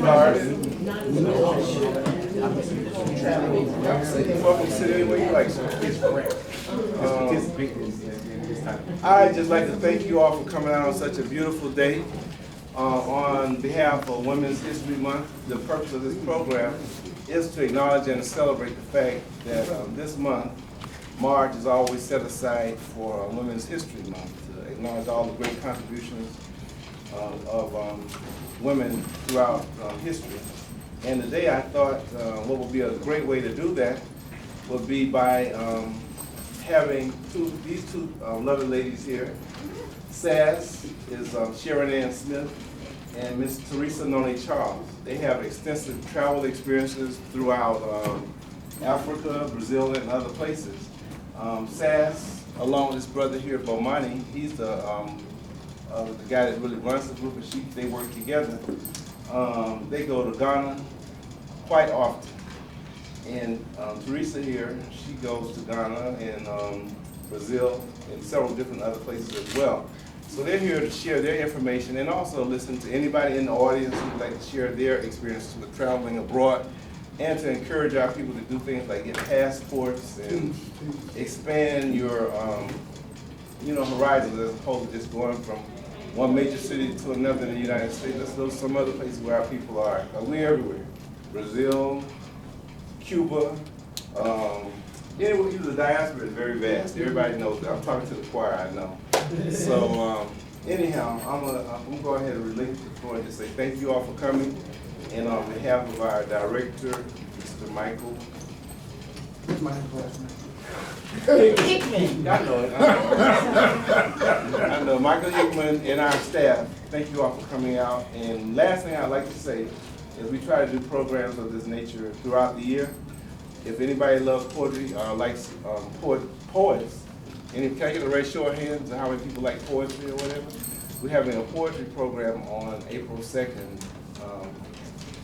started. Welcome to sit anywhere you like. I'd just like to thank you all for coming out on such a beautiful day. On behalf of Women's History Month, the purpose of this program is to acknowledge and celebrate the fact that this month, March is always set aside for Women's History Month, to acknowledge all the great contributions of women throughout history. And today I thought what would be a great way to do that would be by having these two lovely ladies here. Sass is Sharon Ann Smith and Miss Teresa Noni Charles. They have extensive travel experiences throughout Africa, Brazil, and other places. Sass, along with his brother here, Bomani, he's the guy that really runs the group, and they work together. They go to Ghana quite often. And Teresa here, she goes to Ghana and Brazil and several different other places as well. So they're here to share their information and also listen to anybody in the audience who would like to share their experiences with traveling abroad, and to encourage our people to do things like get passports and expand your horizons, as opposed to just going from one major city to another in the United States. Let's go to some other places where our people are. We're everywhere. Brazil, Cuba, anyway, the diaspora is very vast. Everybody knows that. I'm talking to the choir, I know. So anyhow, I'm gonna go ahead and relinquish the floor and just say thank you all for coming. And on behalf of our director, Mr. Michael. Where's my last name? Hickman. I know it. I know. Michael Hickman and our staff, thank you all for coming out. And last thing I'd like to say is we try to do programs of this nature throughout the year. If anybody loves poetry or likes poets, and can I get a raise show of hands of how many people like poetry or whatever? We're having a poetry program on April 2nd.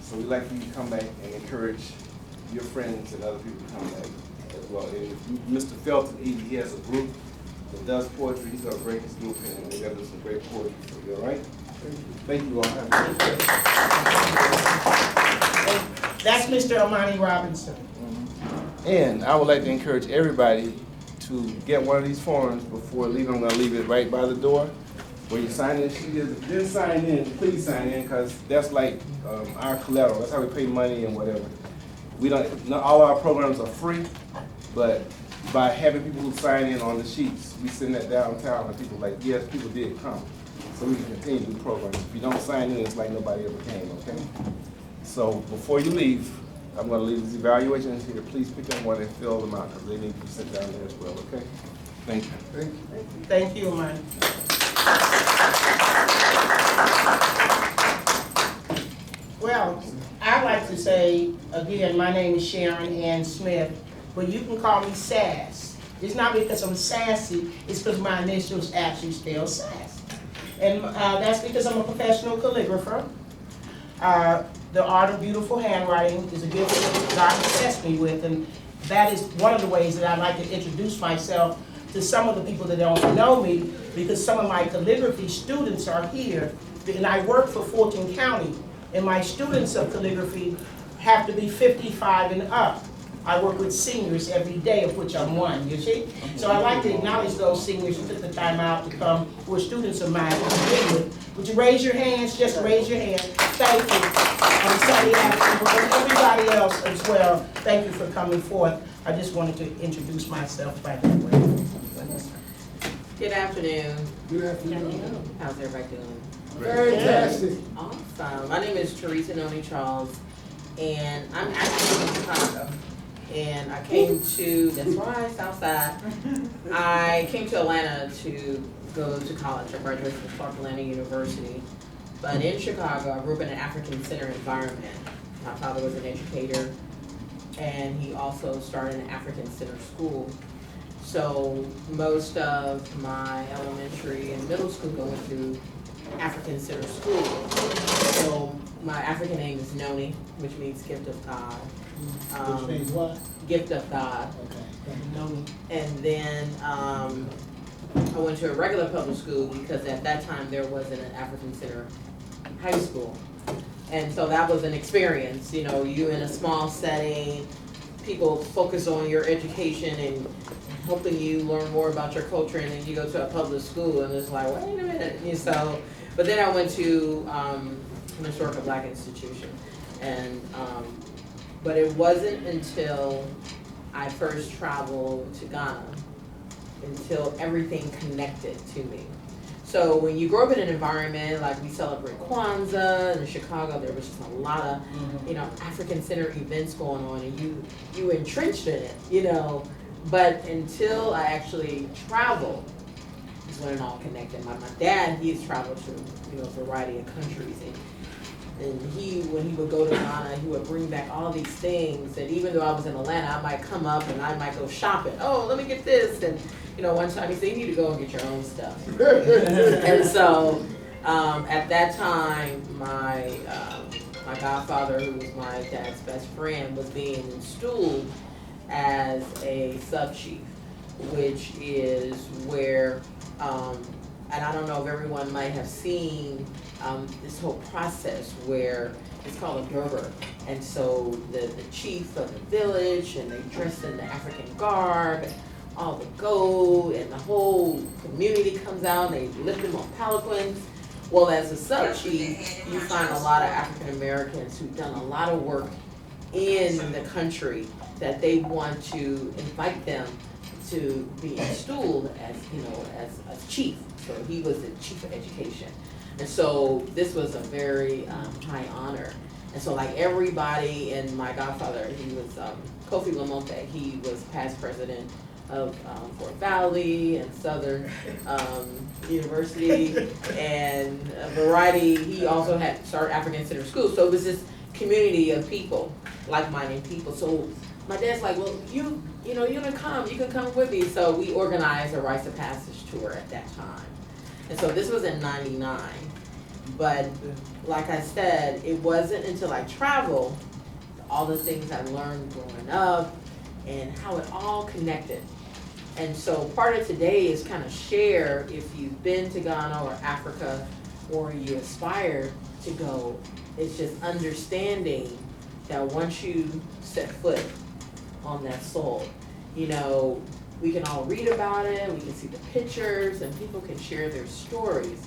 So we'd like for you to come back and encourage your friends and other people to come back as well. And if Mr. Felton, he has a group that does poetry. He's going to bring his group in, and we're going to do some great poetry for you, all right? Thank you all. Have a good day. That's Mr. Omani Robinson. And I would like to encourage everybody to get one of these forms before leaving. I'm going to leave it right by the door where you sign in. If you didn't sign in, please sign in, because that's like our collateral. That's how we pay money and whatever. We don't. Not all our programs are free, but by having people who sign in on the sheets, we send that downtown, and people are like, yes, people did come, so we can continue to do programs. If you don't sign in, it's like nobody ever came. Okay. So before you leave, I'm going to leave these evaluations here. Please pick up one and fill them out, because they need to be sent down there as well. Okay. Thank you. Thank you. Thank you, Omani. Well, I'd like to say, again, my name is Sharon Ann Smith, but you can call me Sass. It's not because I'm sassy, it's because my initials actually spell Sass. And that's because I'm a professional calligrapher. The art of beautiful handwriting is a gift that God has blessed me with, and that is one of the ways that I like to introduce myself to some of the people that don't know me, because some of my calligraphy students are here, and I work for Fulton County, and my students of calligraphy have to be 55 and up. I work with seniors every day, of which I'm one, you see? So I like to acknowledge those seniors who took the time out to come, who are students of mine to begin with. Would you raise your hands? Just raise your hand. Thank you. And Sunday afternoon, and everybody else as well, thank you for coming forth. I just wanted to introduce myself by that way. Good afternoon. Good afternoon. How's everybody doing? Fantastic. Awesome. My name is Teresa Noni Charles, and I'm actually from Chicago. And I came to, that's right, Southside. I came to Atlanta to go to college. I graduated from Clark Atlanta University. But in Chicago, I grew up in an African center environment. My father was an educator, and he also started an African center school. So most of my elementary and middle school going through African center school. So my African name is Noni, which means gift of God. Which means what? Gift of God. Okay. Noni. And then I went to a regular public school because at that time there wasn't an African Center high school. And so that was an experience, you know, you in a small setting, people focus on your education and helping you learn more about your culture, and then you go to a public school and it's like, wait a minute. And so, but then I went to an historical Black institution, and but it wasn't until I first traveled to Ghana until everything connected to me. So when you grow up in an environment like we celebrate Kwanzaa in Chicago, there was just a lot of, you know, African-centered events going on, and you entrenched in it, you know. But until I actually traveled, is when it all connected. My dad, he's traveled to, you know, a variety of countries, and he, when he would go to Ghana, he would bring back all these things that even though I was in Atlanta, I might come up and I might go shopping. Oh, let me get this, and you know, one time he said, you need to go and get your own stuff. And so, at that time, my godfather, who was my dad's best friend, was being installed as a sub-chief, which is where, and I don't know if everyone might have seen this whole process where it's called a Durbar. And so the chief of the village, and they dress in the African garb, all the gold, and the whole community comes out, and they lift them on palanquins. Well, as a sub-chief, you find a lot of African Americans who've done a lot of work in the country that they want to invite them to be installed as, you know, as chief. So he was the chief of education. And so this was a very high honor. And so like everybody, and my godfather, he was Kofi Lamonte, he was past president of Fort Valley and Southern University, and a variety. He also had started African Center School. So it was this community of people, like-minded people. So my dad's like, well, you know, you're gonna come, you can come with me. So we organized a rites of passage tour at that time. And so this was in '99. But like I said, it wasn't until I traveled, all the things I learned growing up and how it all connected. And so part of today is kind of share, if you've been to Ghana or Africa, or you aspire to go, it's just understanding that once you set foot on that soul, you know, we can all read about it, we can see the pictures, and people can share their stories.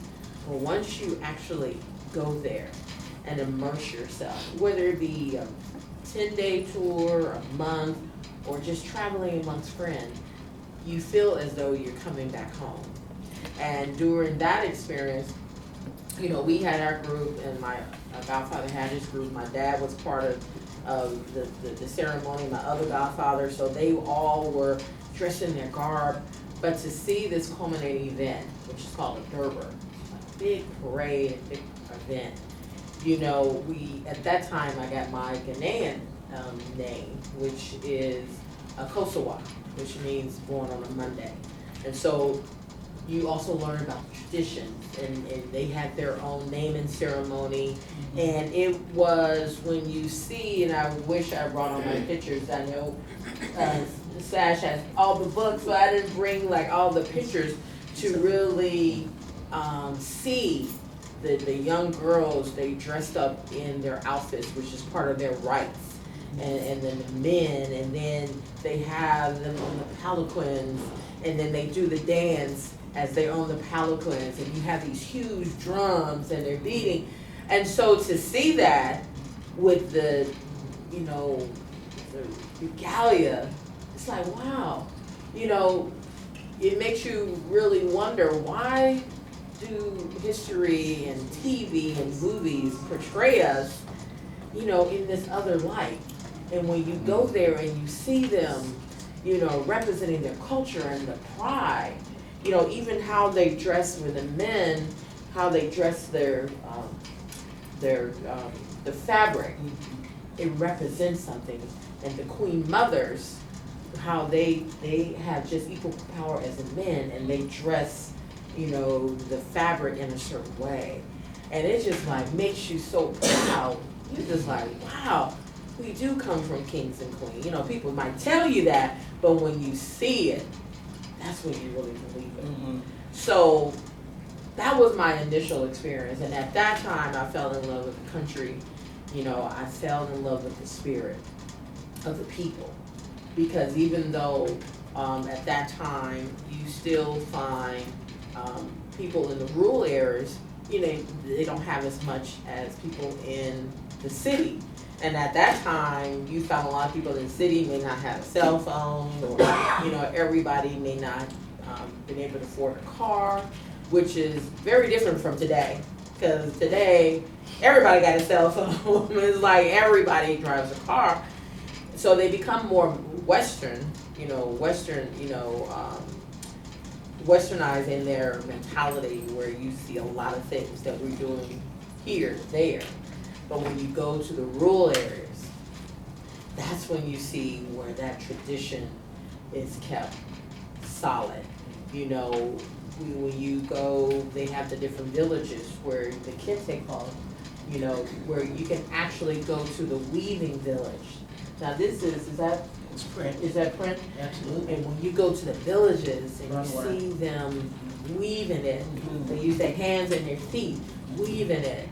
But once you actually go there and immerse yourself, whether it be a 10-day tour, a month, or just traveling amongst friends, you feel as though you're coming back home. And during that experience, you know, we had our group, and my godfather had his group. My dad was part of the ceremony, my other godfather, so they all were dressed in their garb. But to see this culminating event, which is called a Durbar, a big parade, a big event, you know, at that time I got my Ghanaian name, which is Kosawa, which means born on a Monday. And so you also learn about the traditions, and they had their own naming ceremony. And it was when you see, and I wish I brought all my pictures, I know Sash has all the books, but I didn't bring like all the pictures to really see the young girls. They dressed up in their outfits, which is part of their rites. And then the men, and then they have them on the palanquins, and then they do the dance as they're on the palanquins, and you have these huge drums and they're beating. And so to see that with the, you know, the regalia, it's like, wow, you know, it makes you really wonder, why do history and TV and movies portray us, you know, in this other light? And when you go there and you see them, you know, representing their culture and the pride, you know, even how they dress with the men, how they dress the fabric, it represents something. And the queen mothers, how they have just equal power as the men, and they dress, you know, the fabric in a certain way. And it just like makes you so proud. You're just like, wow, we do come from kings and queens. You know, people might tell you that, but when you see it, that's when you really believe it. Mm-hmm. So that was my initial experience. And at that time, I fell in love with the country. I fell in love with the spirit of the people. Because even though at that time you still find people in the rural areas, they don't have as much as people in the city. And at that time, you found a lot of people in the city may not have a cell phone, or everybody may not been able to afford a car, which is very different from today. Because today, everybody got a cell phone. It's like everybody drives a car. So they become more westernized in their mentality, where you see a lot of things that we're doing here, there. But when you go to the rural areas, that's when you see where that tradition is kept solid. When you go, they have the different villages where the kids they call, where you can actually go to the weaving village. Now this is that It's print. is that print? Absolutely. And when you go to the villages and you Right. see them weaving it, they use their hands and their feet weaving it,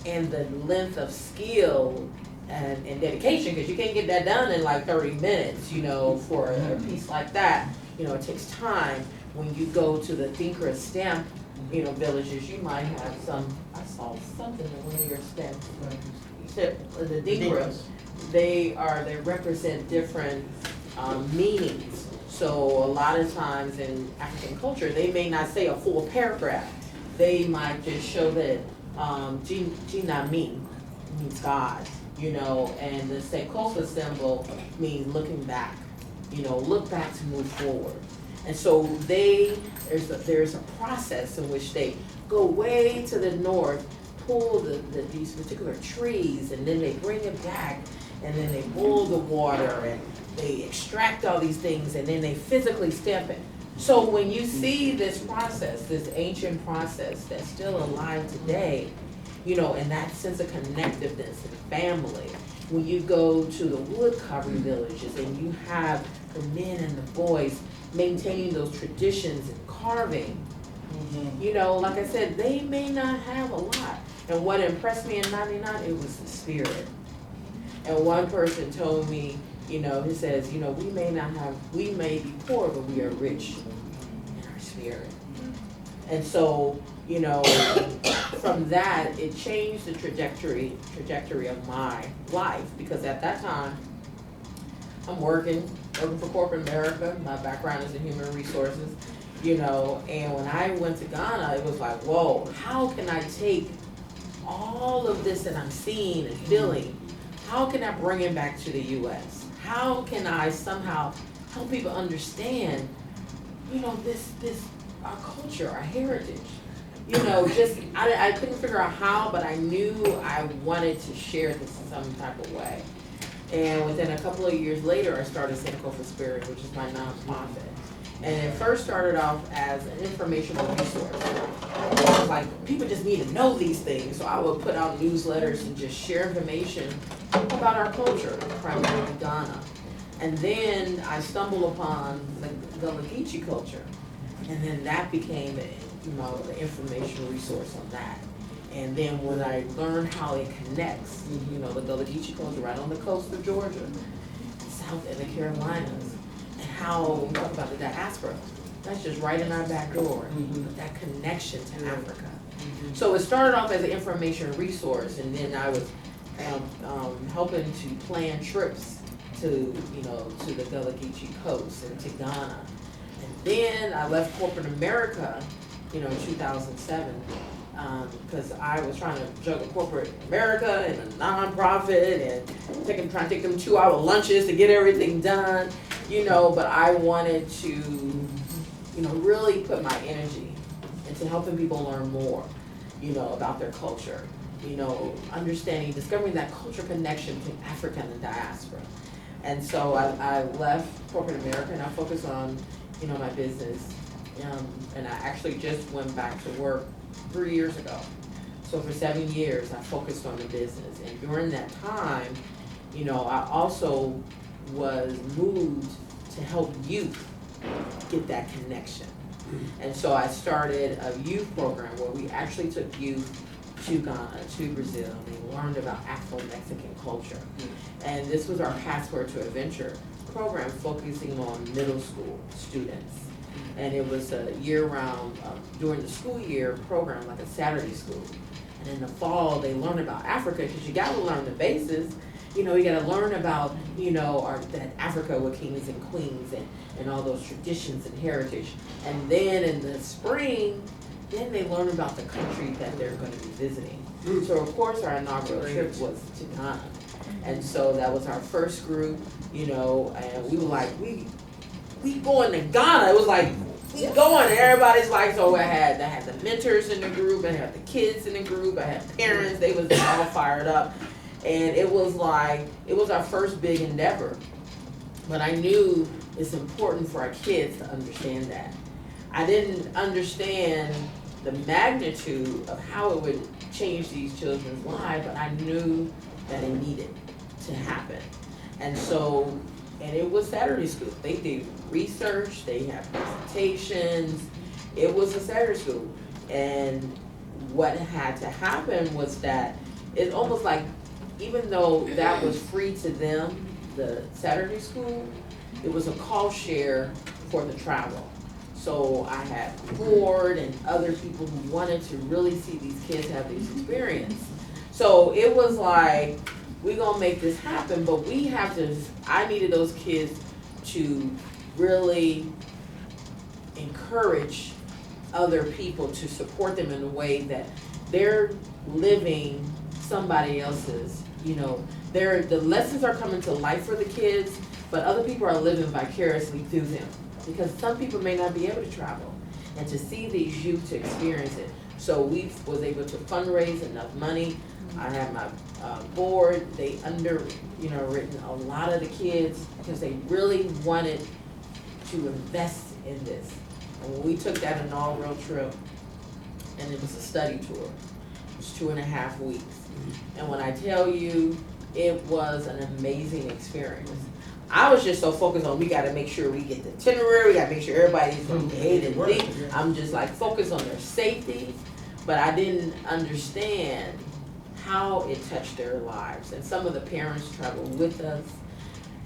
and the length of skill and dedication, because you can't get that done in like 30 minutes, for a piece like that. It takes time. When you go to the Dinkra stamp, villages, you might have some, I saw something in one of your stamps. You said the Dinkra, they represent different meanings. So a lot of times in African culture, they may not say a full paragraph. They might just show that Jinami means God, and the Sekofa symbol means looking back, look back to move forward. And so there's a process in which they go way to the north, pull these particular trees, and then they bring it back, and then they boil the water, and they extract all these things, and then they physically stamp it. So when you see this process, this ancient process that's still alive today, and that sense of connectiveness and family, when you go to the wood carving villages and you have the men and the boys maintaining those traditions and carving, like I said, they may not have a lot. And what impressed me in '99, it was the spirit. And one person told me, he says, we may be poor, but we are rich in our spirit. And so, from that, it changed the trajectory of my life, because at that time, I'm working for corporate America. My background is in human resources, and when I went to Ghana, it was like, whoa, how can I take all of this that I'm seeing and feeling, how can I bring it back to the U.S.? How can I somehow help people understand, this our culture, our heritage? I couldn't figure out how, but I knew I wanted to share this in some type of way. And within a couple of years later, I started Sankofa Spirit, which is my nonprofit. And it first started off as an informational resource. It was like, people just need to know these things. So I would put out newsletters and just share information about our culture, primarily Ghana. And then I stumbled upon the Gullah Geechee culture. And then that became the informational resource on that. And then when I learned how it connects, the Gullah Geechee culture right on the coast of Georgia, south in the Carolinas, and how we talk about the diaspora, that's just right in our back door, but that connection to Africa. So it started off as an information resource, and then I was helping to plan trips to the Gullah Geechee coast and to Ghana. And then I left corporate America, in 2007, because I was trying to juggle corporate America and a nonprofit and trying to take them 2-hour lunches to get everything done, but I wanted to, really put my energy into helping people learn more, about their culture, understanding, discovering that culture connection between Africa and the diaspora. And so I left corporate America and I focused on, my business. And I actually just went back to work 3 years ago. So for 7 years, I focused on the business. And during that time, I also was moved to help youth get that connection. And so I started a youth program where we actually took youth to Ghana, to Brazil. They learned about Afro-Mexican culture. And this was our Passport to Adventure program focusing on middle school students. And it was a year-round, during the school year program, like a Saturday school. And in the fall, they learn about Africa, because you gotta learn the bases. You know, you gotta learn about, you know, that Africa with kings and queens and all those traditions and heritage. And then in the spring, then they learn about the country that they're gonna be visiting. So of course, our inaugural trip was to Ghana. And so that was our first group, you know, and we were like, we going to Ghana. It was like, we going, and everybody's like, so I had the mentors in the group, I had the kids in the group, I had parents, they was all fired up. And it was like, it was our first big endeavor. But I knew it's important for our kids to understand that. I didn't understand the magnitude of how it would change these children's lives, but I knew that it needed to happen. And so, and it was Saturday school. They did research, they had presentations. It was a Saturday school. And what had to happen was that it's almost like, even though that was free to them, the Saturday school, it was a cost share for the travel. So I had board and other people who wanted to really see these kids have this experience. So it was like, we're gonna make this happen, but we have to, I needed those kids to really encourage other people to support them in a way that they're living somebody else's, you know, the lessons are coming to life for the kids, but other people are living vicariously through them. Because some people may not be able to travel, and to see these youth to experience it. So we was able to fundraise enough money. I had my board, they written a lot of the kids because they really wanted to invest in this. And when we took that inaugural trip, and it was a study tour, it was 2.5 weeks. And when I tell you, it was an amazing experience. I was just so focused on, we gotta make sure we get the itinerary, we gotta make sure everybody's from A to D. I'm just like focused on their safety, but I didn't understand how it touched their lives. And some of the parents traveled with us,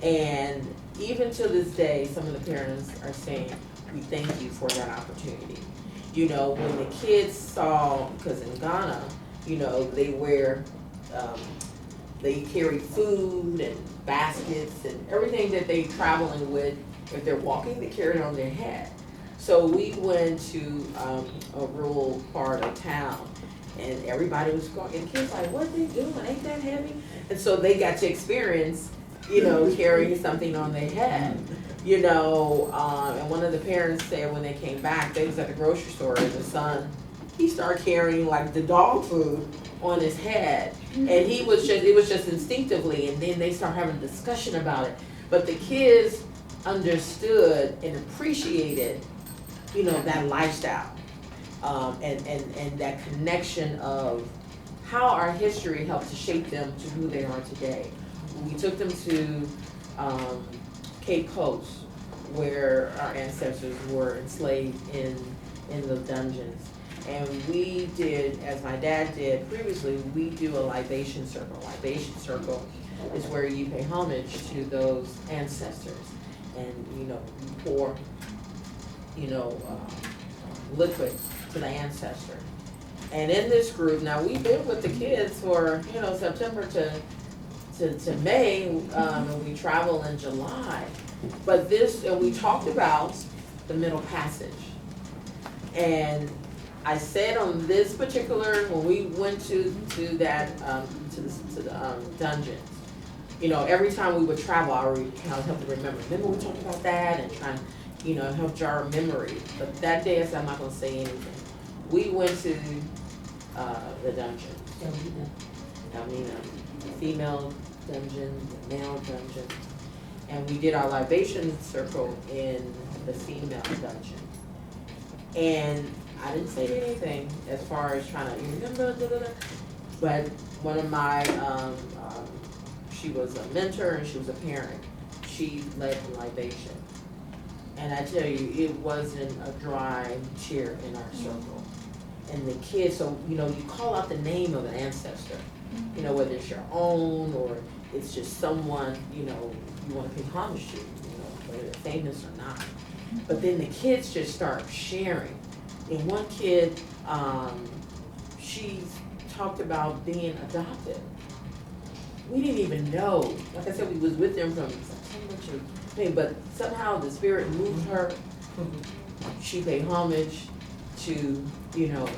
and even to this day, some of the parents are saying, we thank you for that opportunity. You know, when the kids saw, because in Ghana, you know, they wear, they carry food and baskets and everything that they traveling with. If they're walking, they carry it on their head. So we went to a rural part of town, and everybody was going, and kids like, what are they doing? Ain't that heavy? And so they got to experience, you know, carrying something on their head. You know, and one of the parents said when they came back, they was at the grocery store, and the son, he started carrying like the dog food on his head, and it was just instinctively, and then they start having a discussion about it. But the kids understood and appreciated, you know, that lifestyle, and that connection of how our history helped to shape them to who they are today. We took them to Cape Coast, where our ancestors were enslaved in the dungeons. And we did, as my dad did previously, we do a libation circle. Libation circle is where you pay homage to those ancestors. And, you know, you pour, you know, liquid to the ancestor. And in this group, now we've been with the kids for, you know, September to May, and we travel in July. But this, and we talked about the Middle Passage. And I said on this particular, when we went to that, to the dungeons, you know, every time we would travel, I would kind of help to remember we talked about that, and trying to, you know, help jar memory. But that day I said, I'm not gonna say anything. We went to the dungeon, Elmina, the female dungeon, the male dungeon, and we did our libation circle in the female dungeon. And I didn't say anything as far as trying to remember, but one of my, she was a mentor and she was a parent. She led the libation. And I tell you, it wasn't a dry cheer in our circle. and the kids, so, you know, you call out the name of an ancestor, you know, whether it's your own or it's just someone, you know, you want to pay homage to, you know, whether they're famous or not. But then the kids just start sharing. And one kid, she talked about being adopted. We didn't even know. Like I said, we was with them from September to May, but somehow the spirit moved her. She paid homage to, you know,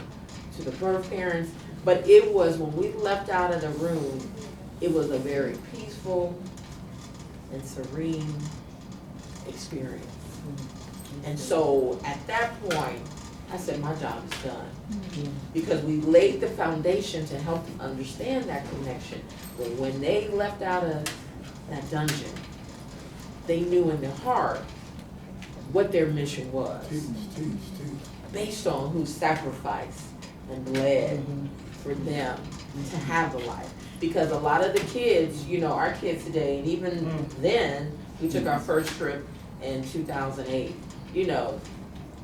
to the birth parents. But it was, when we left out of the room, it was a very peaceful and serene experience. And so at that point, I said, my job is done. Because we laid the foundation to help them understand that connection. But when they left out of that dungeon, they knew in their heart what their mission was, based on who sacrificed and bled for them to have the life. Because a lot of the kids, you know, our kids today, and even then, we took our first trip in 2008, you know,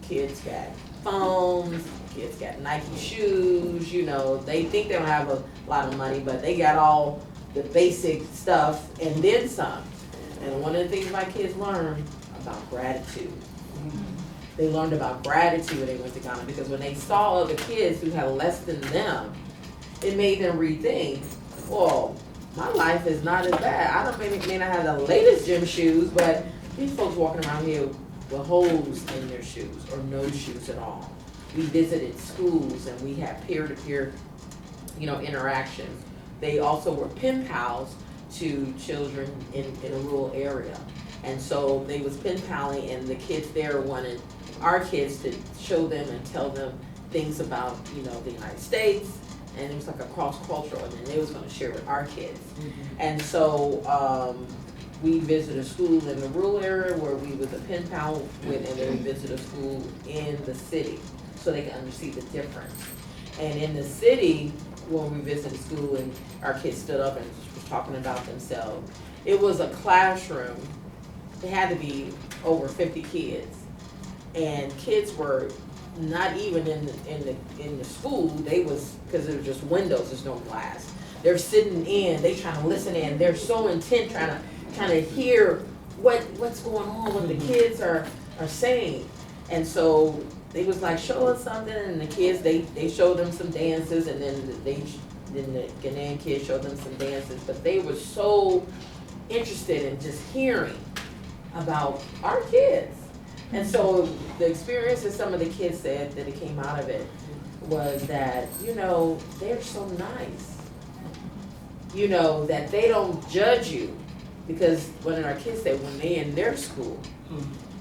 kids got phones, kids got Nike shoes, you know, they think they don't have a lot of money, but they got all the basic stuff and then some. And one of the things my kids learned about gratitude. They learned about gratitude when they went to Ghana, because when they saw other kids who had less than them, it made them rethink, well, my life is not as bad. I don't may not have the latest gym shoes, but these folks walking around here with holes in their shoes or no shoes at all. We visited schools and we had peer-to-peer, you know, interactions. They also were pen pals to children in a rural area. And so they was pen paling, and the kids there wanted our kids to show them and tell them things about, you know, the United States. And it was like a cross-cultural, and then they was gonna share with our kids. And so we visited a school in the rural area where we was a pen pal with, and then we visited a school in the city so they can understand the difference. And in the city, when we visited school and our kids stood up and was talking about themselves, it was a classroom. It had to be over 50 kids, and kids were not even in the school. They was, because there were just windows, there's no glass. They're sitting in, they trying to listen in. They're so intent trying to hear what's going on, what the kids are saying. And so they was like, show us something, and the kids, they showed them some dances, and then the Ghanaian kids showed them some dances. But they were so interested in just hearing about our kids. And so the experience that some of the kids said that it came out of it was that, you know, they're so nice. You know, that they don't judge you. Because one of our kids said when they in their school,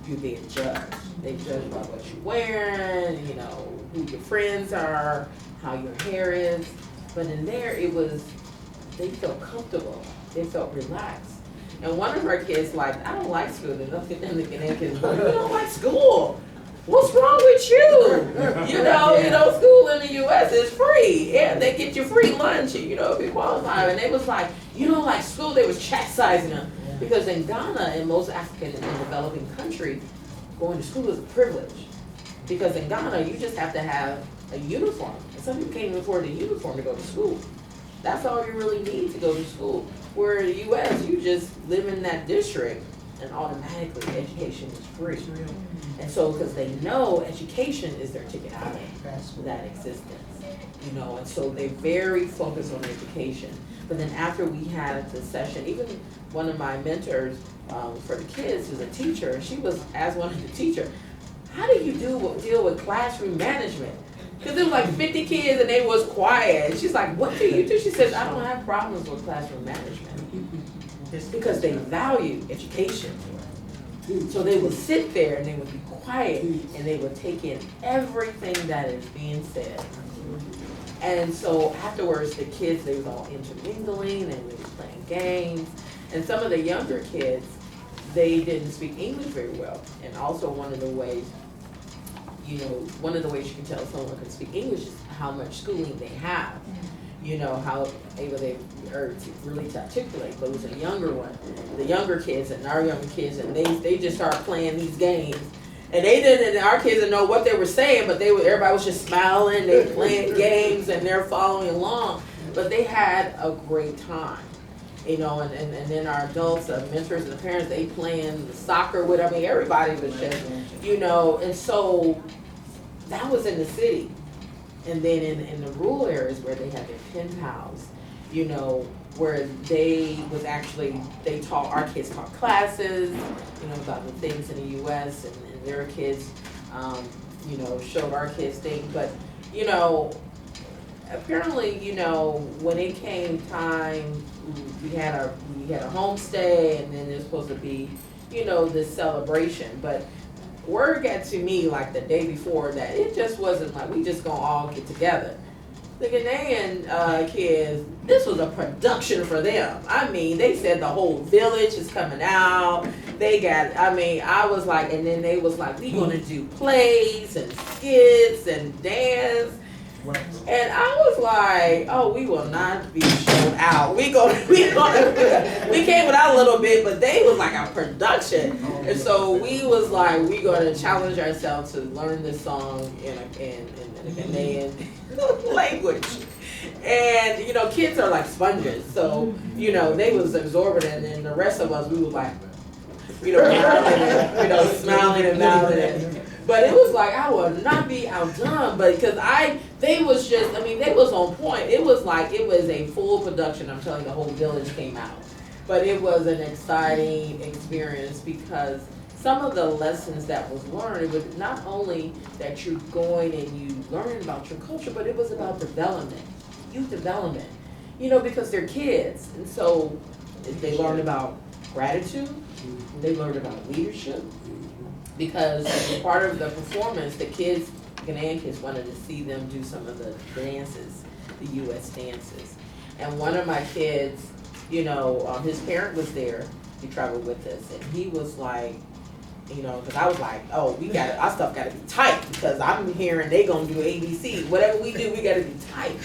you're being judged. They judge about what you're wearing, you know, who your friends are, how your hair is. But in there, it was, they felt comfortable. They felt relaxed. And one of our kids like, I don't like school. And look at them looking at kids, you don't like school? What's wrong with you? You know, school in the U.S. is free. And they get you free lunch, you know, if you qualify. And they was like, you don't like school? They was chastising them. Because in Ghana and most African and developing countries, going to school is a privilege. Because in Ghana, you just have to have a uniform. And some people can't even afford a uniform to go to school. That's all you really need to go to school. Where in the U.S., you just live in that district and automatically education is free. And so, because they know education is their ticket out of that existence, you know, and so they're very focused on education. But then after we had the session, even one of my mentors for the kids who's a teacher, she was asked one of the teacher, how do you deal with classroom management? Because there was like 50 kids and they was quiet. She's like, what do you do? She says, I don't have problems with classroom management. It's because they value education. So they would sit there and they would be quiet and they would take in everything that is being said. And so afterwards, the kids, they was all intermingling and we were playing games. And some of the younger kids, they didn't speak English very well. And also one of the ways, you know, one of the ways you can tell someone can speak English is how much schooling they have. You know, how able they are to really to articulate. But it was a younger one, the younger kids and our younger kids, and they just start playing these games. And they didn't, and our kids didn't know what they were saying, but everybody was just smiling, they were playing games, and they're following along. But they had a great time, you know, and then our adults, the mentors and the parents, they playing soccer with, I mean, everybody was just, you know, and so that was in the city. And then in the rural areas where they had their pen pals, you know, where they taught, our kids taught classes, you know, about the things in the US, and their kids, you know, showed our kids things. But, you know, apparently, you know, when it came time, we had a homestay, and then there's supposed to be, you know, this celebration. But word got to me like the day before that it just wasn't like we just gonna all get together. The Ghanaian kids, this was a production for them. I mean, they said the whole village is coming out. They got, I mean, I was like, and then they was like, we gonna do plays and skits and dance. And I was like, oh, we will not be shown out. We came without a little bit, but they was like a production. And so we was like, we gonna challenge ourselves to learn this song in a Ghanaian language. And, you know, kids are like sponges. So, you know, they was absorbing it, and the rest of us, we was like, you know, smiling and mouthing. But it was like, I will not be outdone, but because they was just, I mean, they was on point. It was like, it was a full production. I'm telling you, the whole village came out. But it was an exciting experience because some of the lessons that was learned, it was not only that you're going and you learn about your culture, but it was about development, youth development, you know, because they're kids. And so they learned about gratitude, they learned about leadership, because as part of the performance, the kids, Ghanaian kids, wanted to see them do some of the dances, the U.S. dances. And one of my kids, you know, his parent was there, he traveled with us, and he was like, you know, because I was like, oh, our stuff got to be tight, because I'm hearing they gonna do ABC. Whatever we do, we got to be tight.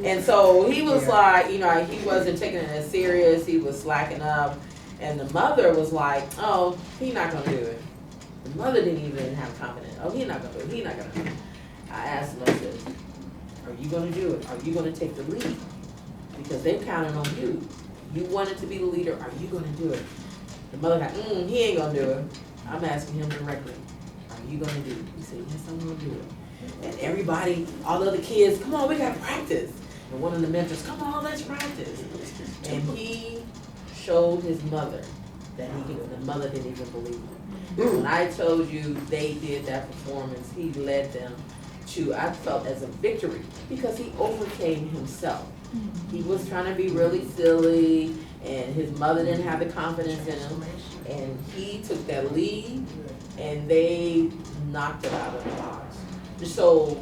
And so he was like, you know, he wasn't taking it as serious, he was slacking up, and the mother was like, oh, he not gonna do it. The mother didn't even have confidence. Oh, he's not gonna do it. He's not gonna do it. I asked him, I said, are you gonna do it? Are you gonna take the lead? Because they're counting on you. You wanted to be the leader. Are you gonna do it? The mother got, he ain't gonna do it. I'm asking him directly, are you gonna do it? He said, yes, I'm gonna do it. And everybody, all the other kids, come on, we gotta practice. And one of the mentors, come on, let's practice. And he showed his mother that the mother didn't even believe him. When I told you they did that performance, he led them to, I felt as a victory, because he overcame himself. He was trying to be really silly, and his mother didn't have the confidence in him, and he took that lead, and they knocked it out of the box. So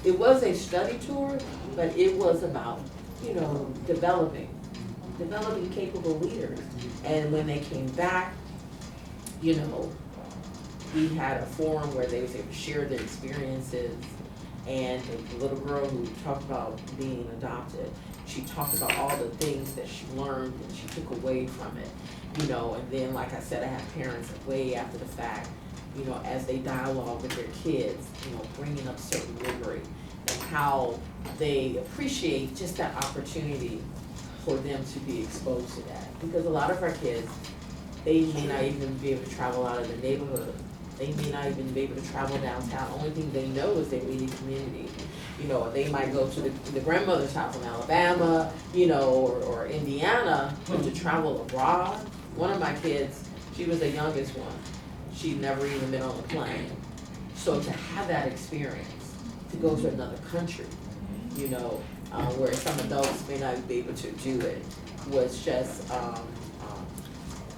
it was a study tour, but it was about, you know, developing capable leaders. And when they came back, you know, we had a forum where they was able to share their experiences, and the little girl who talked about being adopted, she talked about all the things that she learned and she took away from it, you know. And then, like I said, I have parents way after the fact, you know, as they dialogue with their kids, you know, bringing up certain memory and how they appreciate just that opportunity for them to be exposed to that. Because a lot of our kids, they may not even be able to travel out of the neighborhood. They may not even be able to travel downtown. Only thing they know is their immediate community. You know, they might go to the grandmother's house in Alabama, you know, or Indiana, but to travel abroad. One of my kids, she was the youngest one. She'd never even been on a plane. So to have that experience, to go to another country, you know, where some adults may not be able to do it, was just,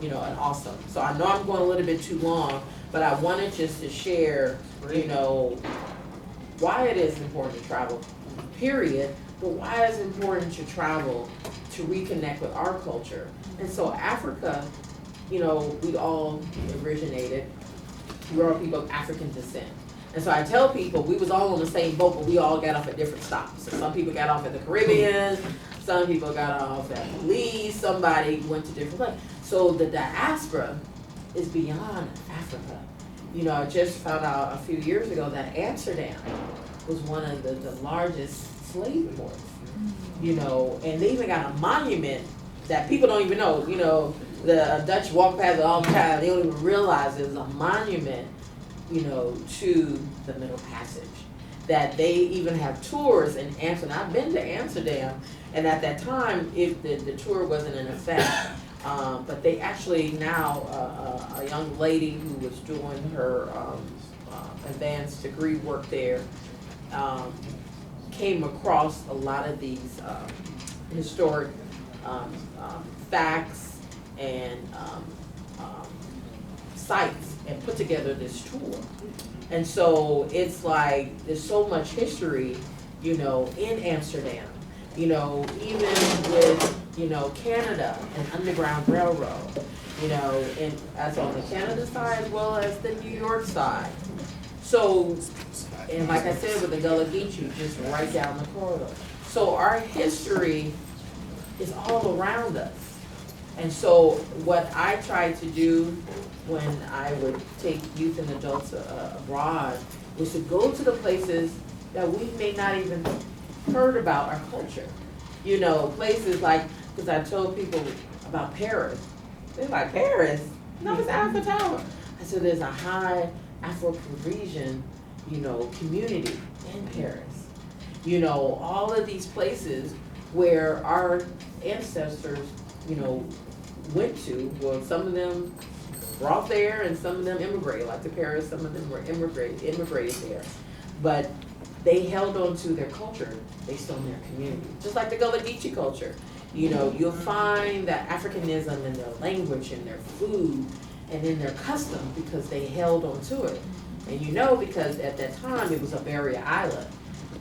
you know, an awesome. So I know I'm going a little bit too long, but I wanted just to share, you know, why it is important to travel, period, but why it's important to travel to reconnect with our culture. And so Africa, you know, we all originated, we're all people of African descent. And so I tell people, we was all on the same boat, but we all got off at different stops. So some people got off at the Caribbean, some people got off at Belize, somebody went to different places. So the diaspora is beyond Africa. I just found out a few years ago that Amsterdam was one of the largest slave ports. And they even got a monument that people don't even know. The Dutch walk past it all the time. They don't even realize it was a monument, to the Middle Passage. That they even have tours in Amsterdam. I've been to Amsterdam, and at that time, the tour wasn't in effect. But they actually now, a young lady who was doing her advanced degree work there, came across a lot of these historic facts and sites and put together this tour. And so it's like, there's so much history, in Amsterdam, even with, Canada and Underground Railroad, and as on the Canada side as well as the New York side. So, and like I said, with the Gullah Geechee, just right down the corridor. So our history is all around us. And so what I try to do when I would take youth and adults abroad was to go to the places that we may not even heard about our culture. Places like, because I told people about Paris. They're like, Paris? No, it's Eiffel Tower. I said, there's a high Afro-Parisian, community in Paris. All of these places where our ancestors, went to. Well, some of them brought there and some of them immigrated, like to Paris, some of them were immigrated there. But they held on to their culture based on their community. Just like the Gullah Geechee culture. You'll find that Africanism in their language and their food and in their customs because they held on to it. And because at that time it was a barrier island.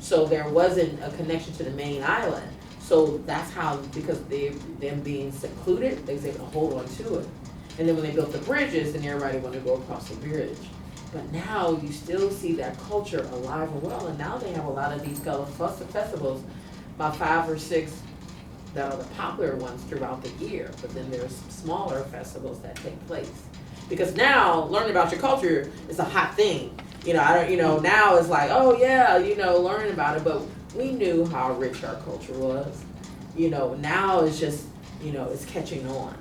So there wasn't a connection to the main island. So that's how, because them being secluded, they was able to hold on to it. And then when they built the bridges, then everybody wanted to go across the bridge. But now you still see that culture alive and well, and now they have a lot of these Gullah festivals, about 5 or 6 that are the popular ones throughout the year. But then there's smaller festivals that take place. Because now learning about your culture is a hot thing. Now it's like, oh yeah, learning about it, but we knew how rich our culture was. Now it's just, it's catching on.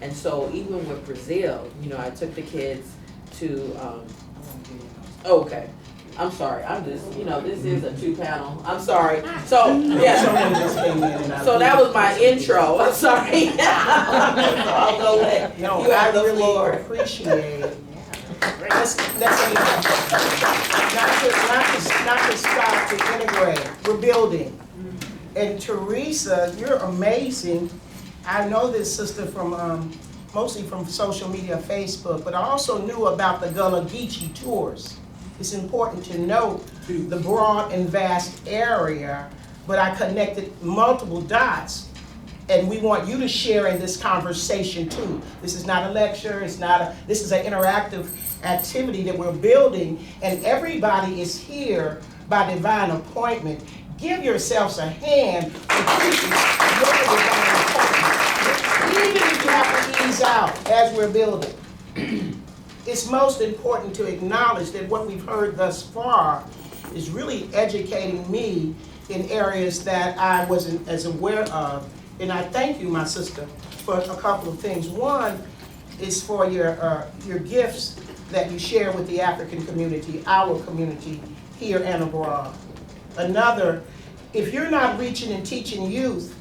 And so even with Brazil, I took the kids to, okay, I'm sorry, I'm just, this is a 2-panel, I'm sorry. So, yeah, so that was my intro, I'm sorry. I'll go ahead. No, You I have the really floor. appreciate it. Let's not to stop, to integrate. We're building. And Teresa, you're amazing. I know this sister from mostly from social media, Facebook, but I also knew about the Gullah Geechee tours. It's important to note the broad and vast area, but I connected multiple dots. And we want you to share in this conversation too. This is not a lecture, this is an interactive activity that we're building, and everybody is here by divine appointment. Give yourselves a hand for preaching your divine appointment. Even if you have to ease out as we're building. It's most important to acknowledge that what we've heard thus far is really educating me in areas that I wasn't as aware of. And I thank you, my sister, for a couple of things. One is for your gifts that you share with the African community, our community here and abroad. Another, if you're not reaching and teaching youth,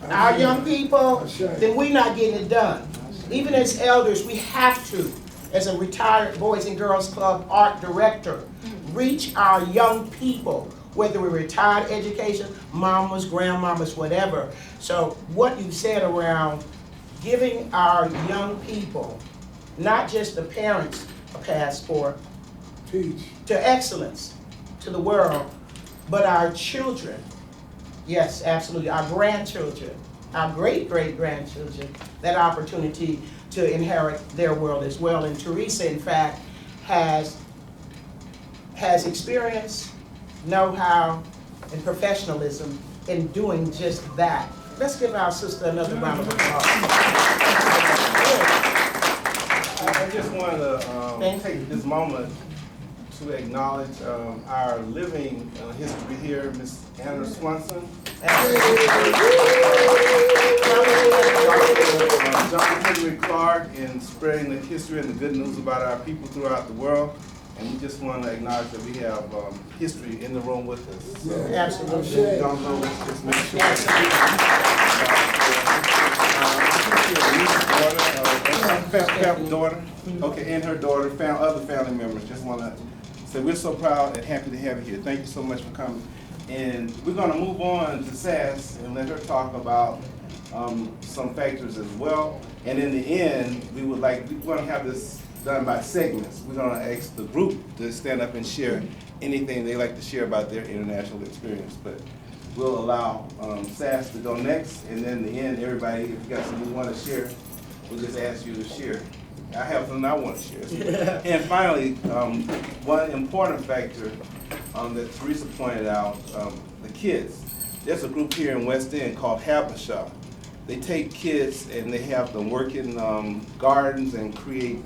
our young people, then we're not getting it done. Even as elders, we have to, as a retired Boys and Girls Club art director, reach our young people, whether we're retired education, mamas, grandmamas, whatever. So what you said around giving our young people, not just the parents, a passport to excellence, to the world, but our children, yes, absolutely, our grandchildren, our great-great-grandchildren, that opportunity to inherit their world as well. And Teresa, in fact, has experience, know-how, and professionalism in doing just that. Let's give our sister another round of applause. just wanted to Thank take this moment to acknowledge our living history here, Miss Anna Swanson. John Henry Clark in spreading the history and the good news about our people throughout the world. And we just want to acknowledge that we have history in the room with us. So, Absolutely. if you don't know, let's just make sure. Daughter, okay, and her daughter, other family members. Just want to say we're so proud and happy to have you here. Thank you so much for coming. And we're going to move on to Sass and let her talk about some factors as well. And in the end, we're going to have this done by segments. We're going to ask the group to stand up and share anything they like to share about their international experience. But we'll allow Sass to go next, and then in the end, everybody, if you got something you want to share, we'll just ask you to share. I have something I want to share. And finally, one important factor that Teresa pointed out, the kids. There's a group here in West End called Habasha. They take kids and they have them work in gardens and create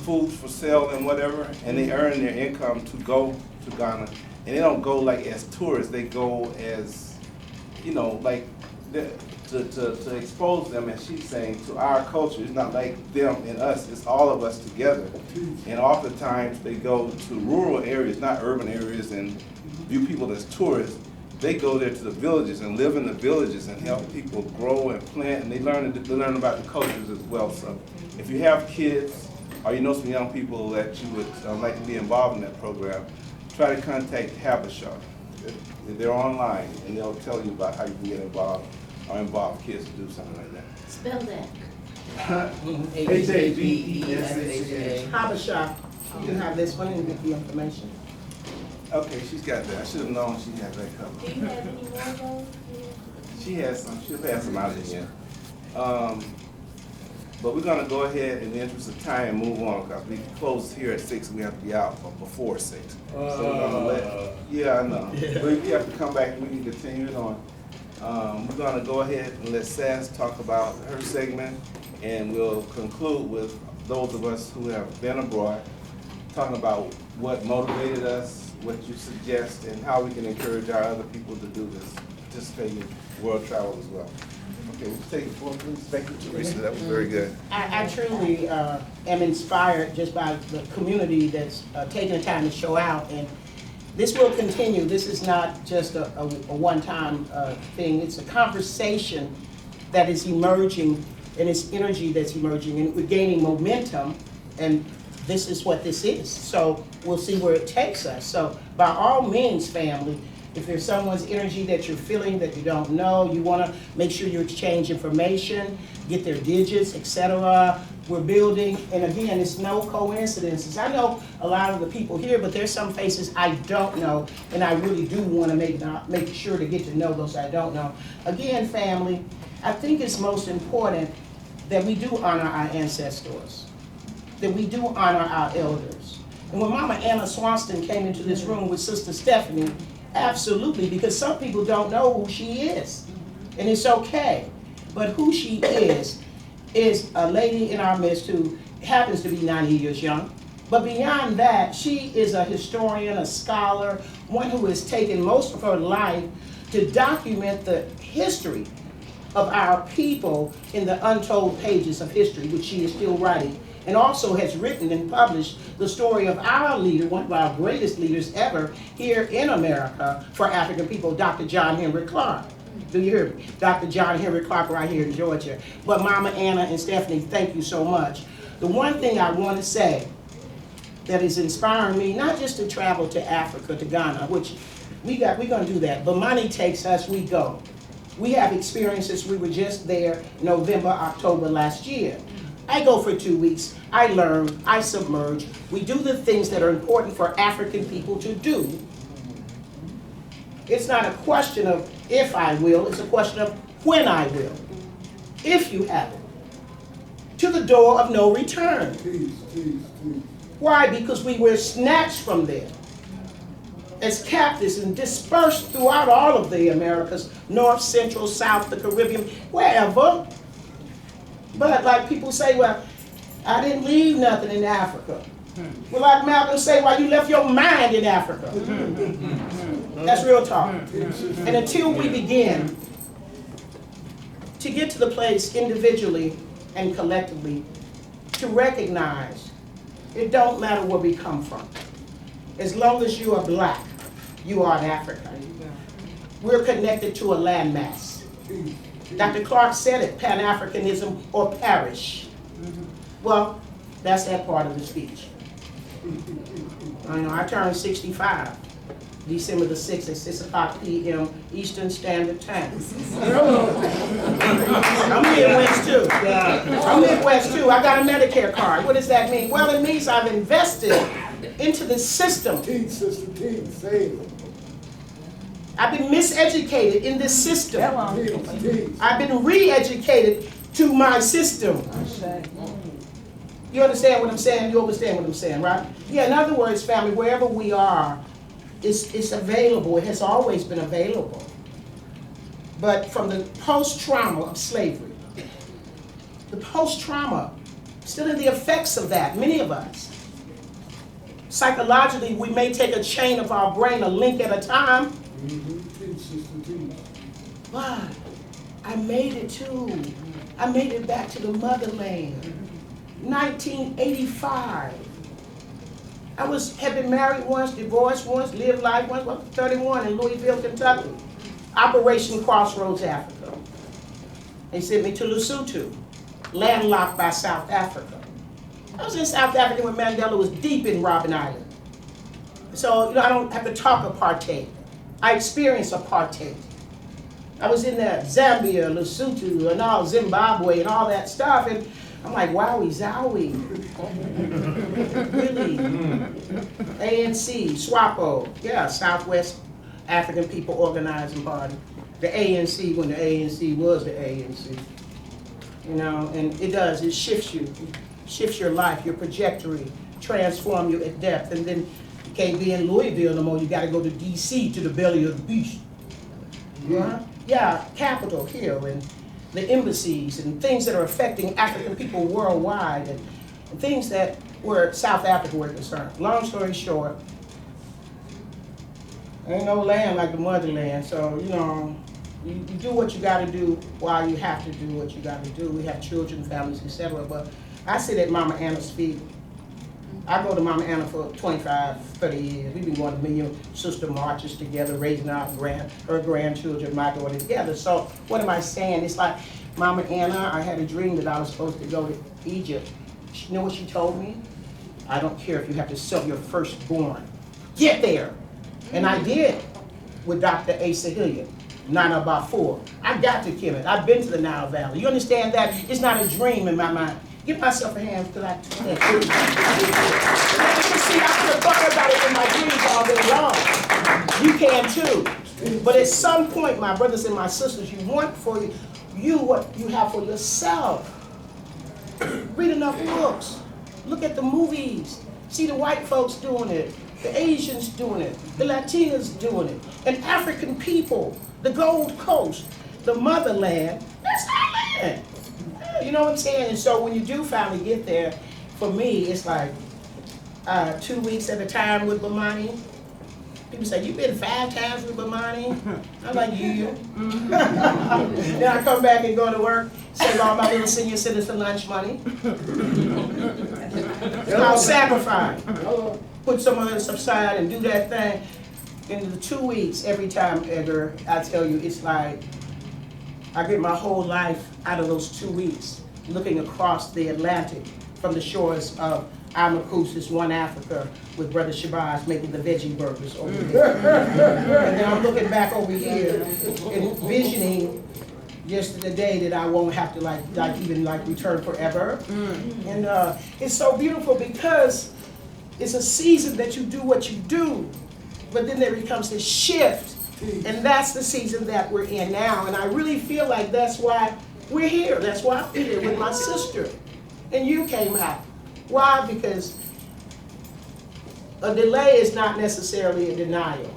food for sale and whatever, and they earn their income to go to Ghana. And they don't go like as tourists, they go as, you know, like to expose them, as she's saying, to our culture. It's not like them and us, it's all of us together. And oftentimes they go to rural areas, not urban areas, and view people as tourists. They go there to the villages and live in the villages and help people grow and plant, and they learn about the cultures as well. So if you have kids or you know some young people that you would like to be involved in that program, try to contact Habasha. They're online and they'll tell you about how you can get involved or involve kids to do something like that. Spell that. Habesha. Habasha, you can have this one and get the information. Okay, she's got that. I should have known she had that Do covered. you have any more of those? She has some. She'll have some out of the end. But we're gonna go ahead in the interest of time move on, because we close here at 6. We have to be out before 6. So we're gonna let. Yeah, I know. We have to come back. We can continue it on. We're gonna go ahead and let Sass talk about her segment, and we'll conclude with those of us who have been abroad, talking about what motivated us, what you suggest, and how we can encourage our other people to do this, participate in world travel as well. Okay, we'll take the floor, please. Thank you, Teresa. That was very good. I truly am inspired just by the community that's taking the time to show out, and this will continue. This is not just a one-time thing. It's a conversation that is emerging, and it's energy that's emerging, and we're gaining momentum, and this is what this is. So we'll see where it takes us. So by all means, family, if there's someone's energy that you're feeling that you don't know, you want to make sure you exchange information, get their digits, etc. We're building, and again, it's no coincidences. I know a lot of the people here, but there's some faces I don't know, and I really do want to make sure to get to know those I don't know. Again, family, I think it's most important that we do honor our ancestors, that we do honor our elders. And when Mama Anna Swanston came into this room with Sister Stephanie, absolutely, because some people don't know who she is, and it's okay. But who she is a lady in our midst who happens to be 90 years young. But beyond that, she is a historian, a scholar, one who has taken most of her life to document the history of our people in the untold pages of history, which she is still writing, and also has written and published the story of our leader, one of our greatest leaders ever here in America for African people, Dr. John Henry Clark. Do you hear me? Dr. John Henry Clark right here in Georgia. But Mama Anna and Stephanie, thank you so much. The one thing I want to say that is inspiring me, not just to travel to Africa, to Ghana, which we're going to do that, but money takes us, we go. We have experiences. We were just there November, October last year. I go for 2 weeks, I learn, I submerge. We do the things that are important for African people to do. It's not a question of if I will, it's a question of when I will. If you have it. To the door of no return. Why? Because we were snatched from there as captives and dispersed throughout all of the Americas, North, Central, South, the Caribbean, wherever. But like people say, well, I didn't leave nothing in Africa. Well, like Malcolm say, why you left your mind in Africa. That's real talk. And until we begin to get to the place individually and collectively to recognize it don't matter where we come from. As long as you are black, you are an African. We're connected to a landmass. Dr. Clark said it, Pan-Africanism or perish. Well, that's that part of the speech. I turned 65, December the 6th at 6 o'clock p.m. Eastern Standard Time. I'm Midwest too. I'm Midwest too. I got a Medicare card. What does that mean? Well, it means I've invested into the system. Teach, sister, teach, say it. I've been miseducated in this system. Teach, teach. I've been re-educated to my system. You understand what I'm saying? You understand what I'm saying, right? Yeah, in other words, family, wherever we are, it's available. It has always been available. But from the post-trauma of slavery, the post-trauma, still in the effects of that, many of us. Psychologically, we may take a chain of our brain, a link at a time. Teach, sister, teach. But I made it too. I made it back to the motherland. 1985. I had been married once, divorced once, lived life once, 31 in Louisville, Kentucky. Operation Crossroads, Africa. They sent me to Lesotho, landlocked by South Africa. I was in South Africa when Mandela was deep in Robben Island. So, I don't have to talk apartheid. I experienced apartheid. I was in there, Zambia, Lesotho, and all Zimbabwe and all that stuff, and I'm like, wowie zowie. Really? ANC, SWAPO, yeah, Southwest African People Organizing Party. The ANC when the ANC was the ANC. And it does, it shifts you. It shifts your life, your trajectory, transform you at depth. And then you can't be in Louisville no more, you gotta go to DC, to the belly of the beast. Yeah, Capitol Hill and the embassies and things that are affecting African people worldwide and things that were South Africa were concerned. Long story short, ain't no land like the motherland, so you do what you gotta do while you have to do what you gotta do. We have children, families, etc. But I sit at Mama Anna's feet. I go to Mama Anna for 25, 30 years. We've been going to million sister marches together, raising our her grandchildren, my daughter together. So what am I saying? It's like Mama Anna, I had a dream that I was supposed to go to Egypt. You know what she told me? I don't care if you have to sell your firstborn. Get there. And I did with Dr. Asa Hilliard, Nana Bafour. I got to Kemet. I've been to the Nile Valley. You understand that? It's not a dream in my mind. Give myself a hand because I took that. See, I could have thought about it in my dreams all day long. You can too. But at some point, my brothers and my sisters, you want for you what you have for yourself. Read enough books. Look at the movies. See the white folks doing it. The Asians doing it. The Latinas doing it. And African people, the Gold Coast, the motherland, that's our land. You know what I'm saying? And so when you do finally get there, for me, it's like 2 weeks at a time with Bomani. People say, you've been 5 times with Bomani? I'm like, yeah. Then I come back and go to work, save all my little senior citizen lunch money. I'll sacrifice. Put some of this aside and do that thing. In the 2 weeks, every time, Edgar, I tell you, it's like, I get my whole life out of those 2 weeks, looking across the Atlantic from the shores of Amakusis, One Africa, with Brother Shabazz making the veggie burgers over there. And then I'm looking back over here and envisioning just the day that I won't have to even return forever. And it's so beautiful because it's a season that you do what you do, but then there becomes this shift. And that's the season that we're in now. And I really feel like that's why we're here. That's why I'm here with my sister. And you came out. Why? Because a delay is not necessarily a denial.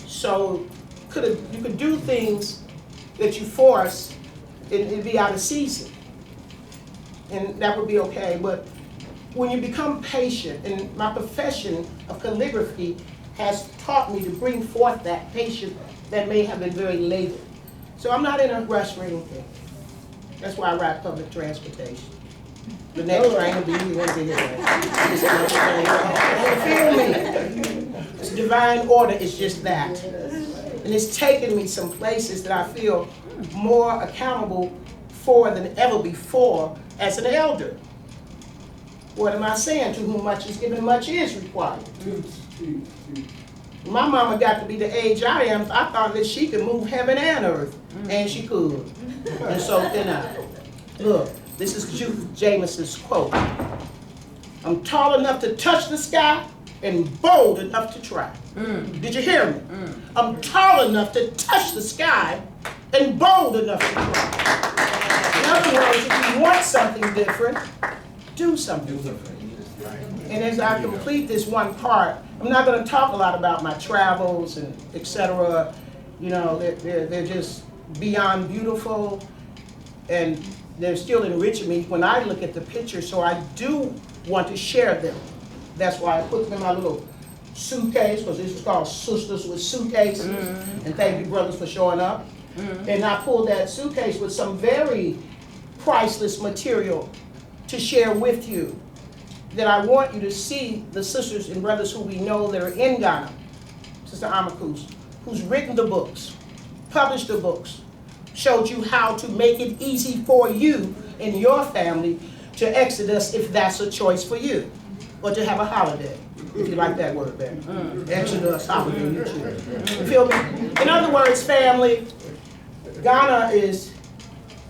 So you could do things that you force and it'd be out of season. and that would be okay, but when you become patient, and my profession of calligraphy has taught me to bring forth that patience that may have been very labored. So I'm not in a rush for anything. That's why I ride public transportation. The next train will be you won't be here. Feel me? It's divine order, it's just that. And it's taken me some places that I feel more accountable for than ever before as an elder. What am I saying? To whom much is given, much is required. My mama got to be the age I am, I thought that she could move heaven and earth, and she could. And so then I, look, this is Judith Jameson's quote. I'm tall enough to touch the sky and bold enough to try. Did you hear me? I'm tall enough to touch the sky and bold enough to try. In other words, if you want something different, do something different. And as I complete this one part, I'm not going to talk a lot about my travels and etc. You know, they're just beyond beautiful, and they're still enriching me when I look at the pictures. So I do want to share them. That's why I put them in my little suitcase, because this is called Sisters with Suitcases. And thank you, brothers, for showing up. And I pulled that suitcase with some very priceless material to share with you, that I want you to see the sisters and brothers who we know that are in Ghana. Sister Amakus, who's written the books, published the books, showed you how to make it easy for you and your family to exodus if that's a choice for you, or to have a holiday, if you like that word better. Exodus, holiday, you choose. You feel me? In other words, family, Ghana is,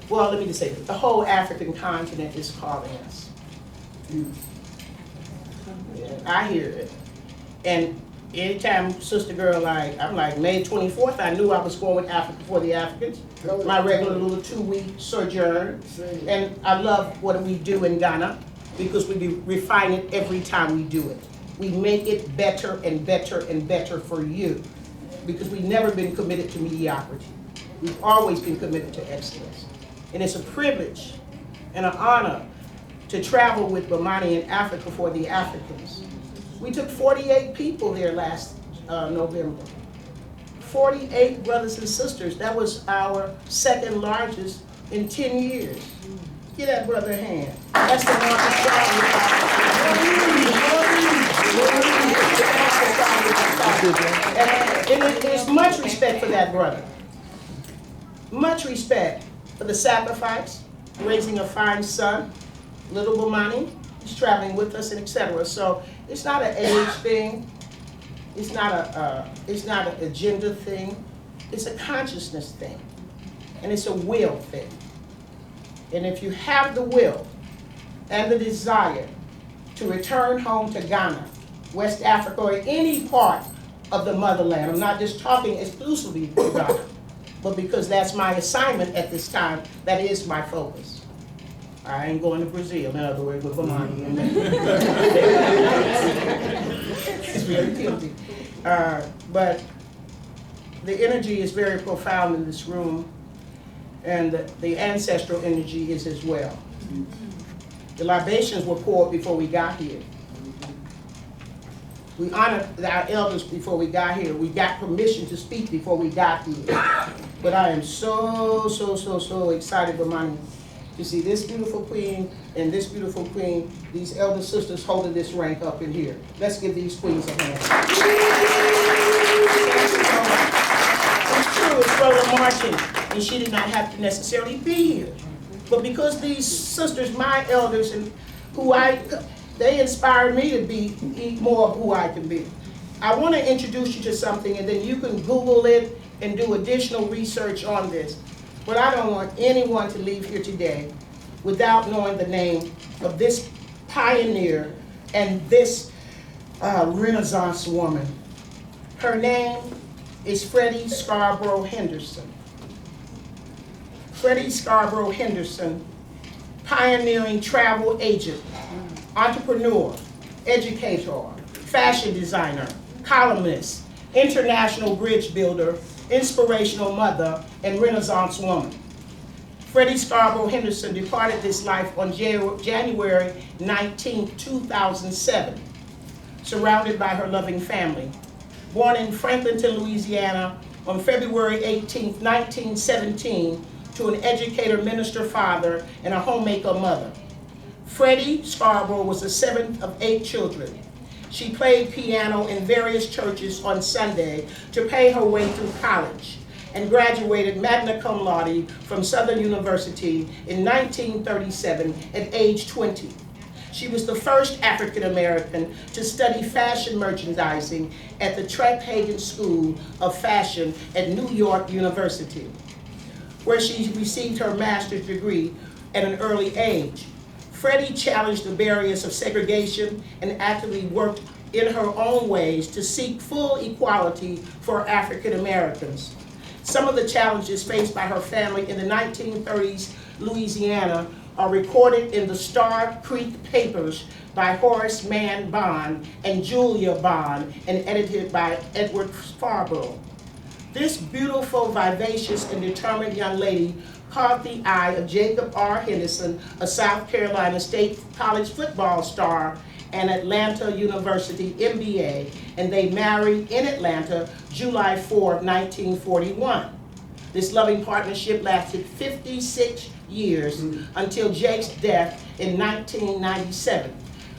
well, let me just say this, the whole African continent is calling us. Yeah, I hear it. And anytime Sister Girl, I'm like, May 24th, I knew I was going with Africa for the Africans. My regular little 2-week sojourn. And I love what we do in Ghana, because we refine it every time we do it. We make it better and better and better for you, because we've never been committed to mediocrity. We've always been committed to excellence. And it's a privilege and an honor to travel with Bomani in Africa for the Africans. We took 48 people there last November. 48 brothers and sisters. That was our second largest in 10 years. Give that brother a hand. That's the and there's much respect for that brother. Much respect for the sacrifice, raising a fine son, little Bomani. He's traveling with us, and etc. So it's not an age thing. It's not an agenda thing. It's a consciousness thing, and it's a will thing. And if you have the will and the desire to return home to Ghana, West Africa, or any part of the motherland, I'm not just talking exclusively to Ghana, but because that's my assignment at this time, that is my focus. I ain't going to Brazil, in other words, with Bomani. It's very guilty. But the energy is very profound in this room, and the ancestral energy is as well. The libations were poured before we got here. We honored our elders before we got here. We got permission to speak before we got here. But I am so excited, Bomani, to see this beautiful queen and this beautiful queen, these elder sisters holding this rank up in here. Let's give these queens a hand. It's true, it's Brother Martin, and she did not have to necessarily be here. But because these sisters, my elders, and they inspired me to be more of who I can be. I want to introduce you to something, and then you can Google it and do additional research on this. But I don't want anyone to leave here today without knowing the name of this pioneer and this Renaissance woman. Her name is Freddy Scarborough Henderson. Freddy Scarborough Henderson, pioneering travel agent, entrepreneur, educator, fashion designer, columnist, international bridge builder, inspirational mother, and Renaissance woman. Freddy Scarborough Henderson departed this life on January 19, 2007, surrounded by her loving family. Born in Franklinton, Louisiana on February 18, 1917, to an educator, minister father, and a homemaker mother. Freddy Scarborough was the seventh of 8 children. She played piano in various churches on Sunday to pay her way through college, and graduated magna cum laude from Southern University in 1937 at age 20. She was the first African American to study fashion merchandising at the Trephagen School of Fashion at New York University, where she received her master's degree at an early age. Freddy challenged the barriers of segregation and actively worked in her own ways to seek full equality for African Americans. Some of the challenges faced by her family in the 1930s Louisiana are recorded in the Star Creek Papers by Horace Mann Bond and Julia Bond, and edited by Edward Scarborough. This beautiful, vivacious, and determined young lady caught the eye of Jacob R. Henderson, a South Carolina State College football star and Atlanta University MBA, and they married in Atlanta July 4, 1941. This loving partnership lasted 56 years until Jake's death in 1997.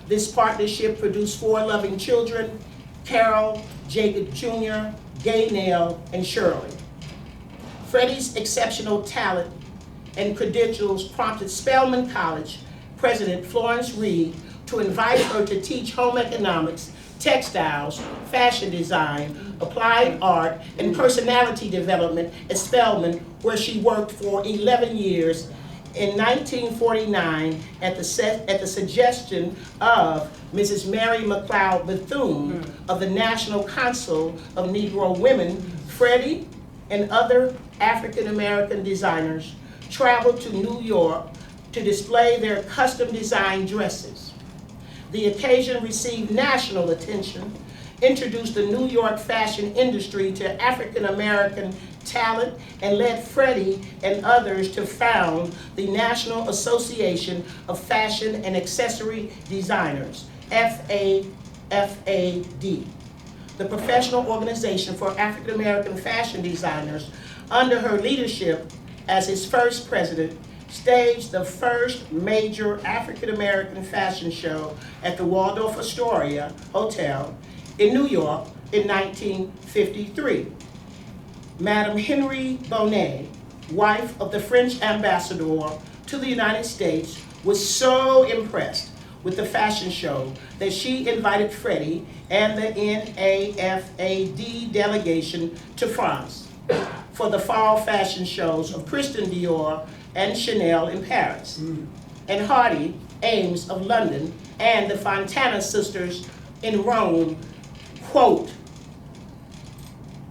This partnership produced 4 loving children: Carol, Jacob Jr., Gaynell, and Shirley. Freddy's exceptional talent and credentials prompted Spelman College President Florence Reed to invite her to teach home economics, textiles, fashion design, applied art, and personality development at Spelman, where she worked for 11 years. In 1949, at the suggestion of Mrs. Mary McLeod Bethune of the National Council of Negro Women, Freddy and other African American designers traveled to New York to display their custom designed dresses. The occasion received national attention, introduced the New York fashion industry to African American talent, and led Freddy and others to found the National Association of Fashion and Accessory Designers, FAD, the professional organization for African American fashion designers. Under her leadership as its first president, staged the first major African American fashion show at the Waldorf Astoria Hotel in New York in 1953. Madame Henry Bonnet, wife of the French ambassador to the United States, was so impressed with the fashion show that she invited Freddy and the NAFAD delegation to France for the fall fashion shows of Christian Dior and Chanel in Paris, and Hardy Ames of London, and the Fontana sisters in Rome, quote,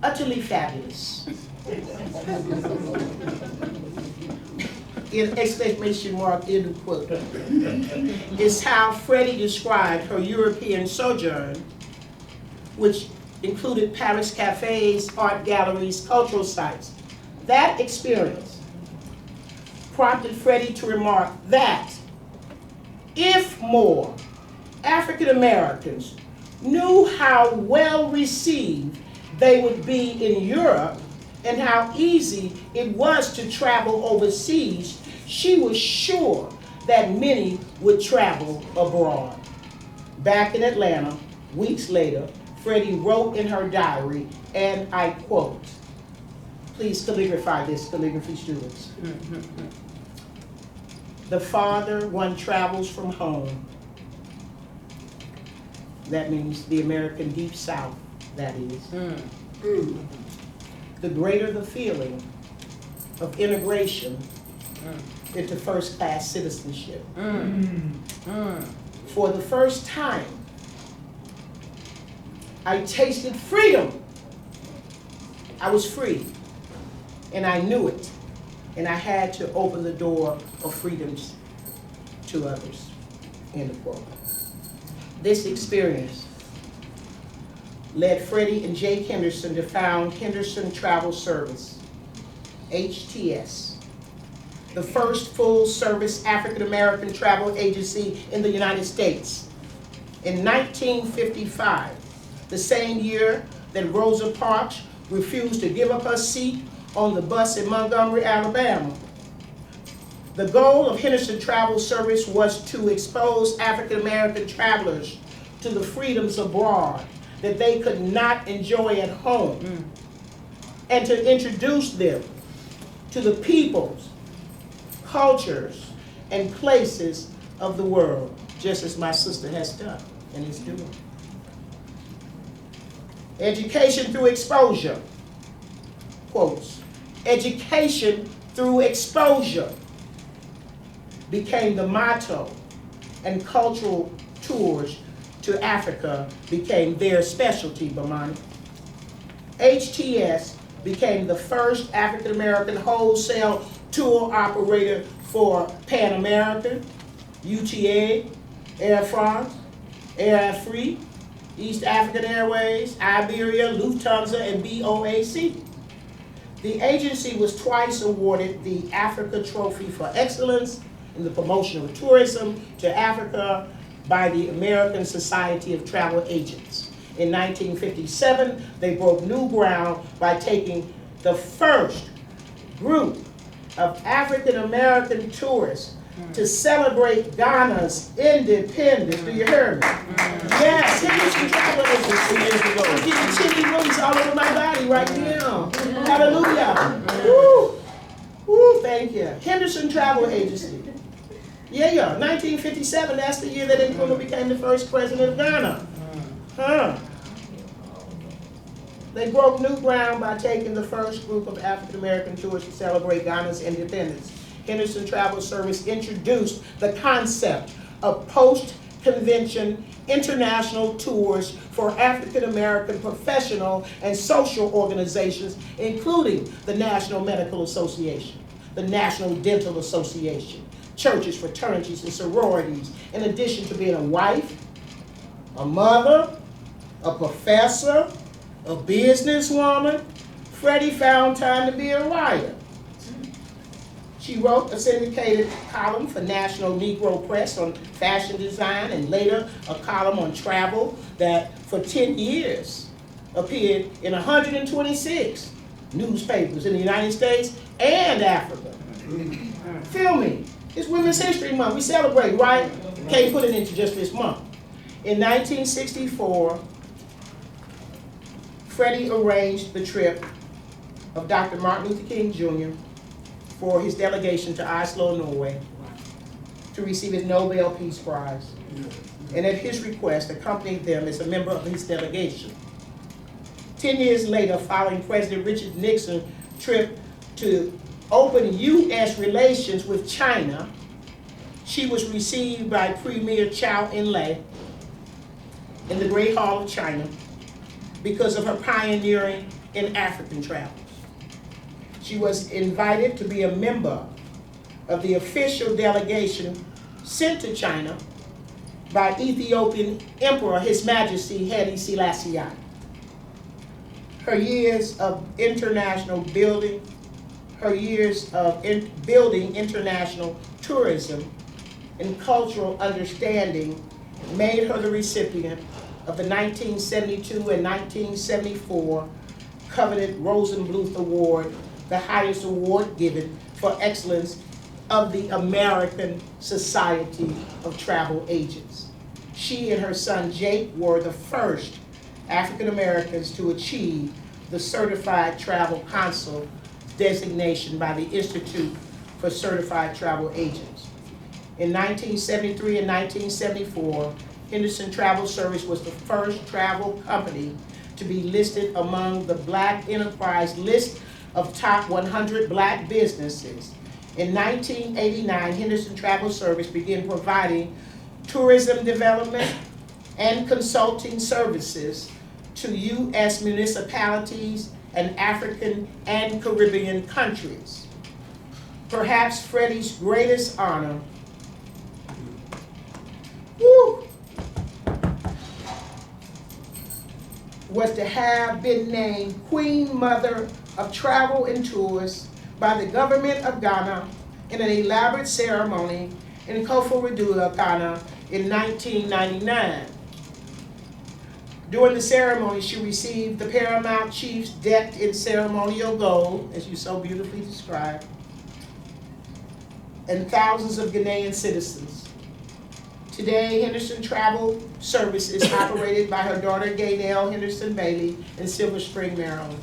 utterly fabulous. In exclamation mark, end of quote, is how Freddy described her European sojourn, which included Paris cafes, art galleries, cultural sites. That experience prompted Freddy to remark that if more African Americans knew how well received they would be in Europe and how easy it was to travel overseas, she was sure that many would travel abroad. Back in Atlanta, weeks later, Freddy wrote in her diary, and I quote, please calligraphy this, calligraphy students. The farther one travels from home, that means the American Deep South, that is, the greater the feeling of integration into first-class citizenship. For the first time, I tasted freedom. I was free, and I knew it, and I had to open the door of freedoms to others, end of quote. This experience led Freddy and Jake Henderson to found Henderson Travel Service, HTS, the first full-service African-American travel agency in the United States. In 1955, the same year that Rosa Parks refused to give up her seat on the bus in Montgomery, Alabama. The goal of Henderson Travel Service was to expose African-American travelers to the freedoms abroad that they could not enjoy at home, and to introduce them to the peoples, cultures, and places of the world, just as my sister has done and is doing. Education through exposure. Quotes. Education through exposure became the motto, and cultural tours to Africa became their specialty, Bomani. HTS became the first African-American wholesale tour operator for Pan American, UTA, Air France, Air Afrique, East African Airways, Iberia, Lufthansa, and BOAC. The agency was twice awarded the Africa Trophy for Excellence in the promotion of tourism to Africa by the American Society of Travel Agents. In 1957, they broke new ground by taking the first group of African-American tourists to celebrate Ghana's independence. Do you hear me? Yes, Henderson Travel Agency. I'm getting chilly winds all over my body right now. Hallelujah. Woo. Woo, thank you. Henderson Travel Agency. Yeah, 1957, that's the year that Nkrumah became the first president of Ghana. They broke new ground by taking the first group of African-American tourists to celebrate Ghana's independence. Henderson Travel Service introduced the concept of post-convention international tours for African-American professional and social organizations, including the National Medical Association, the National Dental Association, churches, fraternities, and sororities, in addition to being a wife, a mother, a professor, a businesswoman. Freddy found time to be a writer. She wrote a syndicated column for National Negro Press on fashion design, and later a column on travel that for 10 years appeared in 126 newspapers in the United States and Africa. Feel me? It's Women's History Month. We celebrate, right? Can't put it into just this month. In 1964, Freddy arranged the trip of Dr. Martin Luther King Jr. for his delegation to Oslo, Norway, to receive his Nobel Peace Prize, and at his request accompanied them as a member of his delegation. 10 years later, following President Richard Nixon's trip to open U.S. relations with China, she was received by Premier Chow En-lai in the Great Hall of China because of her pioneering in African travels. She was invited to be a member of the official delegation sent to China by Ethiopian Emperor His Majesty Haile Selassie. Her years of international building, building international tourism and cultural understanding made her the recipient of the 1972 and 1974 coveted Rosenbluth Award, the highest award given for excellence of the American Society of Travel Agents. She and her son Jake were the first African Americans to achieve the Certified Travel Consul designation by the Institute for Certified Travel Agents. In 1973 and 1974, Henderson Travel Service was the first travel company to be listed among the Black Enterprise list of top 100 Black businesses. In 1989, Henderson Travel Service began providing tourism development and consulting services to U.S. municipalities and African and Caribbean countries. Perhaps Freddy's greatest honor was to have been named Queen Mother of Travel and Tours by the government of Ghana in an elaborate ceremony in Koforidua, Ghana in 1999. During the ceremony, she received the Paramount Chiefs decked in ceremonial gold, as you so beautifully described, and thousands of Ghanaian citizens. Today, Henderson Travel Service is operated by her daughter Gaynell Henderson Bailey in Silver Spring, Maryland.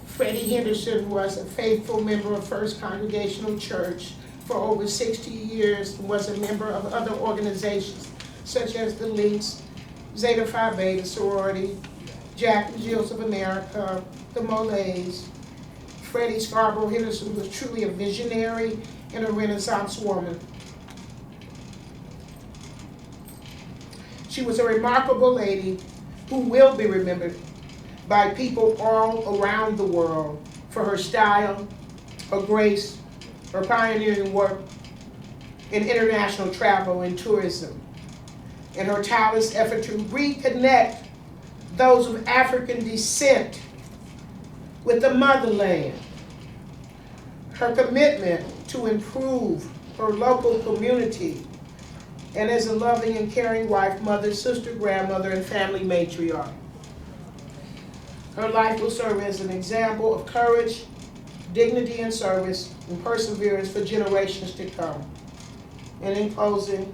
Freddy Henderson was a faithful member of First Congregational Church for over 60 years and was a member of other organizations such as the Links, Zeta Phi Beta sorority, Jack and Jills of America, the Moles. Freddy Scarborough Henderson was truly a visionary and a Renaissance woman. She was a remarkable lady who will be remembered by people all around the world for her style, her grace, her pioneering work in international travel and tourism, and her tireless effort to reconnect those of African descent with the motherland. Her commitment to improve her local community, and as a loving and caring wife, mother, sister, grandmother, and family matriarch. Her life will serve as an example of courage, dignity, and service, and perseverance for generations to come. And in closing,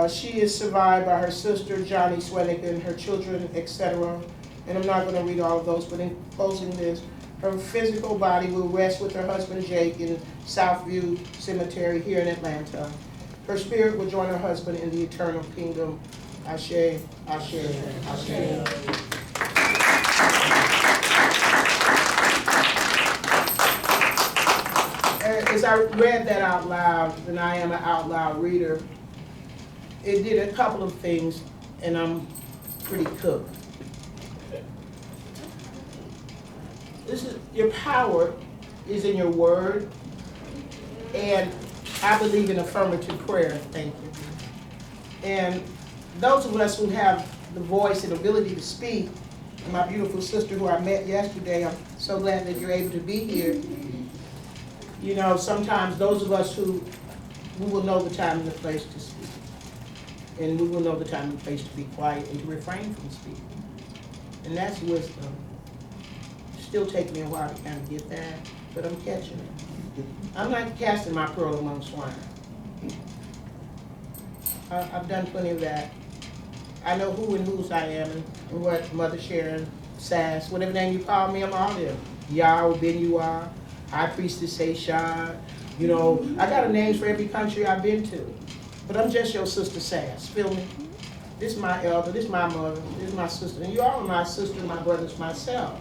she is survived by her sister, Johnny Swenigan, her children, etc. And I'm not going to read all of those, but in closing this, her physical body will rest with her husband, Jake, in Southview Cemetery here in Atlanta. Her spirit will join her husband in the eternal kingdom. Ashe, Ashe, Ashe. As I read that out loud, and I am an out loud reader, it did a couple of things, and I'm pretty cooked. Your power is in your word, and I believe in affirmative prayer, thank you. And those of us who have the voice and ability to speak, and my beautiful sister who I met yesterday, I'm so glad that you're able to be here. You know, sometimes those of us who will know the time and the place to speak, and we will know the time and the place to be quiet and to refrain from speaking. And that's wisdom. Still take me a while to kind of get that, but I'm catching it. I'm not casting my pearl among swine. I've done plenty of that. I know who and whose I am and what Mother Sharon, Sass, whatever name you call me, I'm all there. Yah, Ben you are, High Priestess Seisha. You know, I got a names for every country I've been to. But I'm just your sister Sass, feel me? This is my elder, this is my mother, this is my sister. And you all are my sister, my brothers, myself.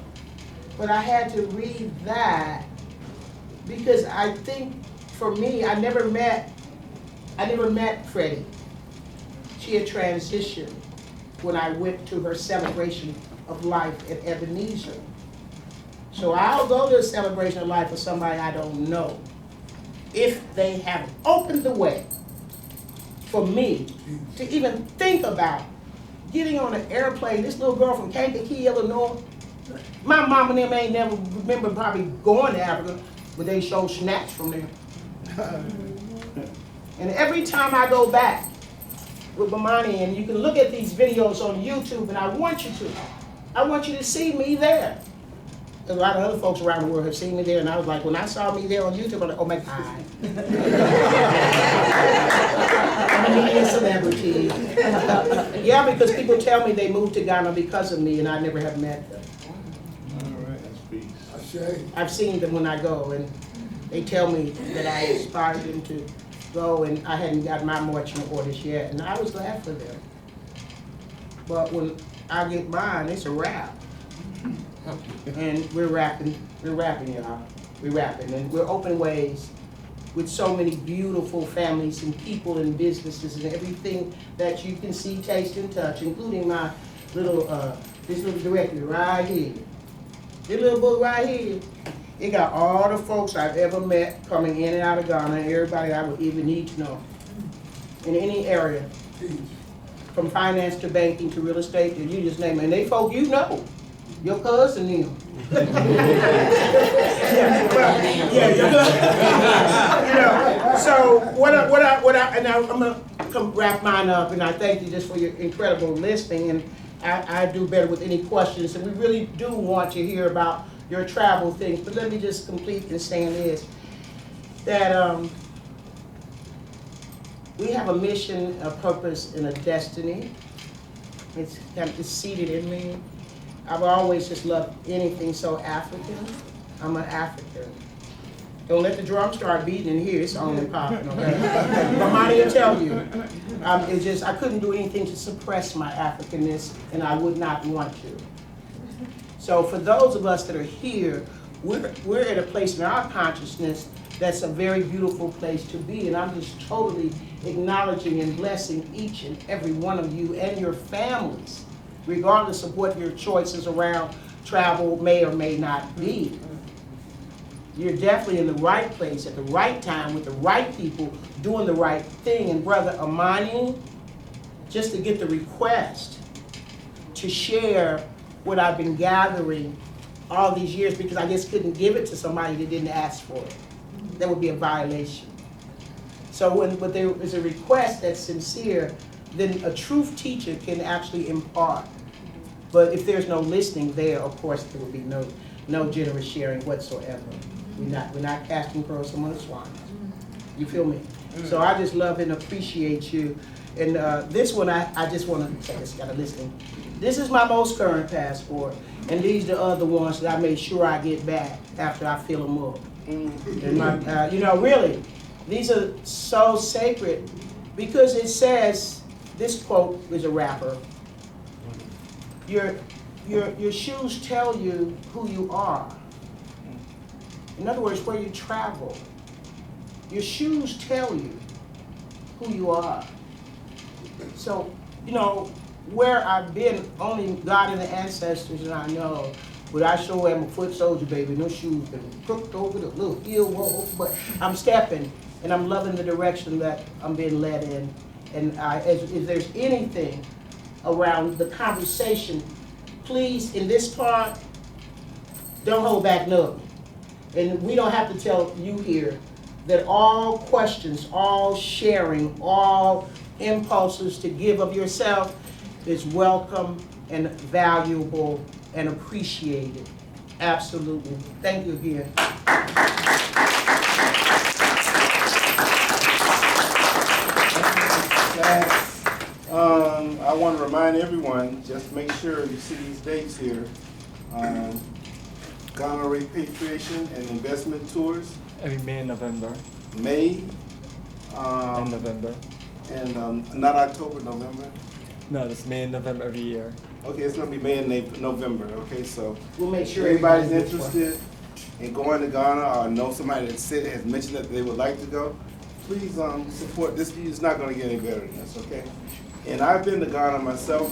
But I had to read that because I think for me, I never met Freddy. She had transitioned when I went to her celebration of life at Ebenezer. So I'll go to a celebration of life for somebody I don't know if they have opened the way for me to even think about getting on an airplane. This little girl from Kankakee, Illinois, my mom and them ain't never remember probably going to Africa, but they show snaps from there. And every time I go back with Bomani, and you can look at these videos on YouTube, and I want you to see me there. A lot of other folks around the world have seen me there, and I was like, when I saw me there on YouTube, I'm like, oh my God. I'm a media celebrity. Yeah, because people tell me they moved to Ghana because of me, and I never have met them. I've seen them when I go, and they tell me that I inspired them to go, and I hadn't got my marching orders yet, and I was glad for them. But when I get mine, it's a wrap. And we're rapping, y'all. We're rapping, and we're open ways with so many beautiful families and people and businesses and everything that you can see, taste, and touch, including my little, this little directory right here. This little book right here, it got all the folks I've ever met coming in and out of Ghana, and everybody I would even need to know in any area. teach. From finance to banking to real estate, and you just name it. And they folk you know, your cousin them. So and I'm gonna come wrap mine up, and I thank you just for your incredible listening, and I do better with any questions, and we really do want to hear about your travel things, but let me just complete and saying this, that we have a mission, a purpose, and a destiny. It's seated in me. I've always just loved anything so African. I'm an African. Don't let the drum start beating in here, it's only popping, okay? My money will tell you. It's just, I couldn't do anything to suppress my Africanness, and I would not want to. So for those of us that are here, we're at a place in our consciousness that's a very beautiful place to be, and I'm just totally acknowledging and blessing each and every one of you and your families, regardless of what your choices around travel may or may not be. You're definitely in the right place at the right time with the right people doing the right thing. And Brother Amani, just to get the request to share what I've been gathering all these years, because I just couldn't give it to somebody that didn't ask for it. That would be a violation. So but there is a request that's sincere, then a truth teacher can actually impart. But if there's no listening there, of course, there will be no generous sharing whatsoever. We're not casting pearls among the swine. You feel me? So I just love and appreciate you. And this one, I just want to say this, got to listen. This is my most current passport, and these are the other ones that I made sure I get back after I fill them up. And my, really, these are so sacred because it says, this quote is a rapper, your shoes tell you who you are. In other words, where you travel. Your shoes tell you who you are. So, where I've been, only God and the ancestors and I know, but I sure am a foot soldier, baby. No shoes been crooked over the little hill, but I'm stepping and I'm loving the direction that I'm being led in. And if there's anything around the conversation, please, in this part, don't hold back nothing. And we don't have to tell you here that all questions, all sharing, all impulses to give of yourself is welcome and valuable and appreciated. Absolutely. Thank you again. I want to remind everyone, just make sure you see these dates here. Ghana Repatriation and Investment Tours. Every May and November. May. And November. And not October, November. No, it's May and November every year. Okay, it's going to be May and November. Okay, so we'll make sure everybody's interested in going to Ghana or know somebody that has mentioned that they would like to go. Please support this. It's not going to get any better than this. Okay. And I've been to Ghana myself,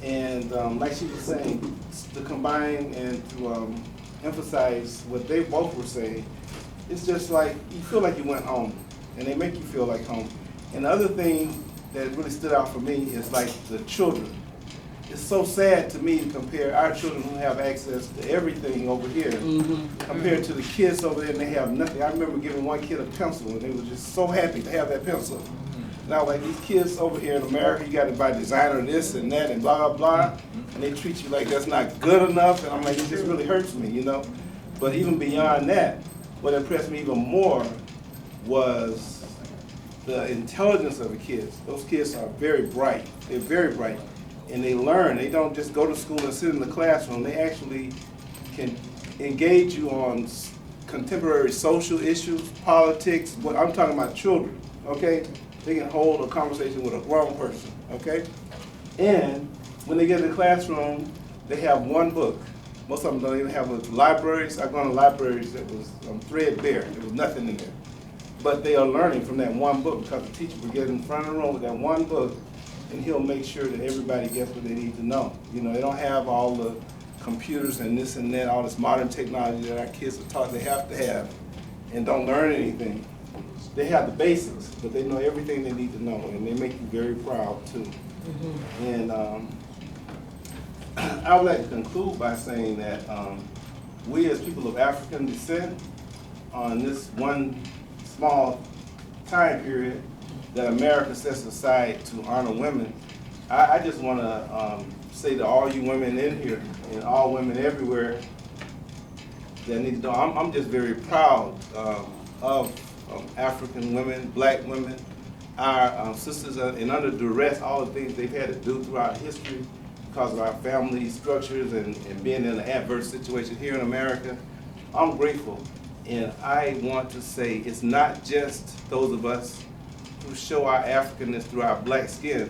and like she was saying, to combine and to emphasize what they both were saying, it's just like you feel like you went home, and they make you feel like home. And the other thing that really stood out for me is like the children. It's so sad to me to compare our children who have access to everything over here compared to the kids over there and they have nothing. I remember giving one kid a pencil and they were just so happy to have that pencil. Now, like these kids over here in America, you got to buy designer this and that and blah, blah, blah, and they treat you like that's not good enough, and I'm like, it just really hurts me, But even beyond that, what impressed me even more was the intelligence of the kids. Those kids are very bright. They're very bright. And they learn. They don't just go to school and sit in the classroom. They actually can engage you on contemporary social issues, politics. What I'm talking about children, okay? They can hold a conversation with a grown person, okay? And when they get in the classroom, they have one book. Most of them don't even have libraries. I've gone to libraries that was threadbare. There was nothing in there. But they are learning from that one book because the teacher will get in front of the room with that one book and he'll make sure that everybody gets what they need to know. They don't have all the computers and this and that, all this modern technology that our kids are taught they have to have and don't learn anything. they have the basics, but they know everything they need to know, and they make you very proud too. And I would like to conclude by saying that we as people of African descent, on this one small time period that America sets aside to honor women, I just want to say to all you women in here and all women everywhere that need to know, I'm just very proud of African women, black women, our sisters, and under duress, all the things they've had to do throughout history because of our family structures and being in an adverse situation here in America. I'm grateful, and I want to say it's not just those of us who show our Africanness through our black skin.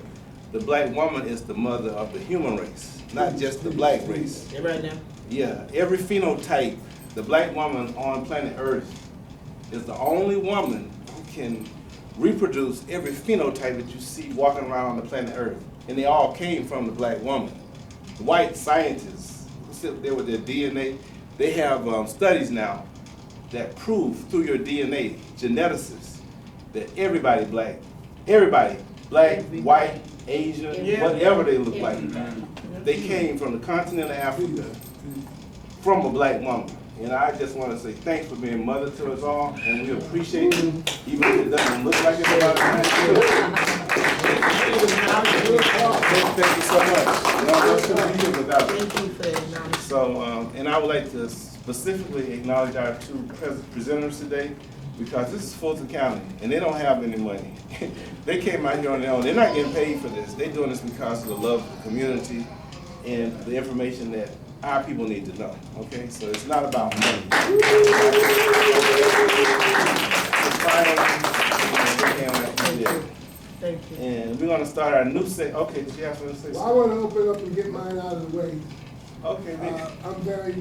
The black woman is the mother of the human race, not just the black race. You right now? Yeah, every phenotype, the black woman on planet Earth is the only woman who can reproduce every phenotype that you see walking around on the planet Earth. And they all came from the black woman. The white scientists who sit there with their DNA, they have studies now that prove through your DNA, geneticists, that everybody, black, white, Asian, whatever they look like, they came from the continent of Africa from a black woman. And I just want to say thanks for being mother to us all, and we appreciate you, even if it doesn't look like it's about Thank you so much. No, I couldn't be here without you. Thank you for acknowledging. So, and I would like to specifically acknowledge our two presenters today, because this is Fulton County, and they don't have any money. They came out here on their own. They're not getting paid for this. They're doing this because of the love of the community and the information that our people need to know, okay? So it's not about money. Thank you. And we're gonna start our new set. Okay, did you have something to say? Well, I want to open up and get mine out of the way. Okay, I'm very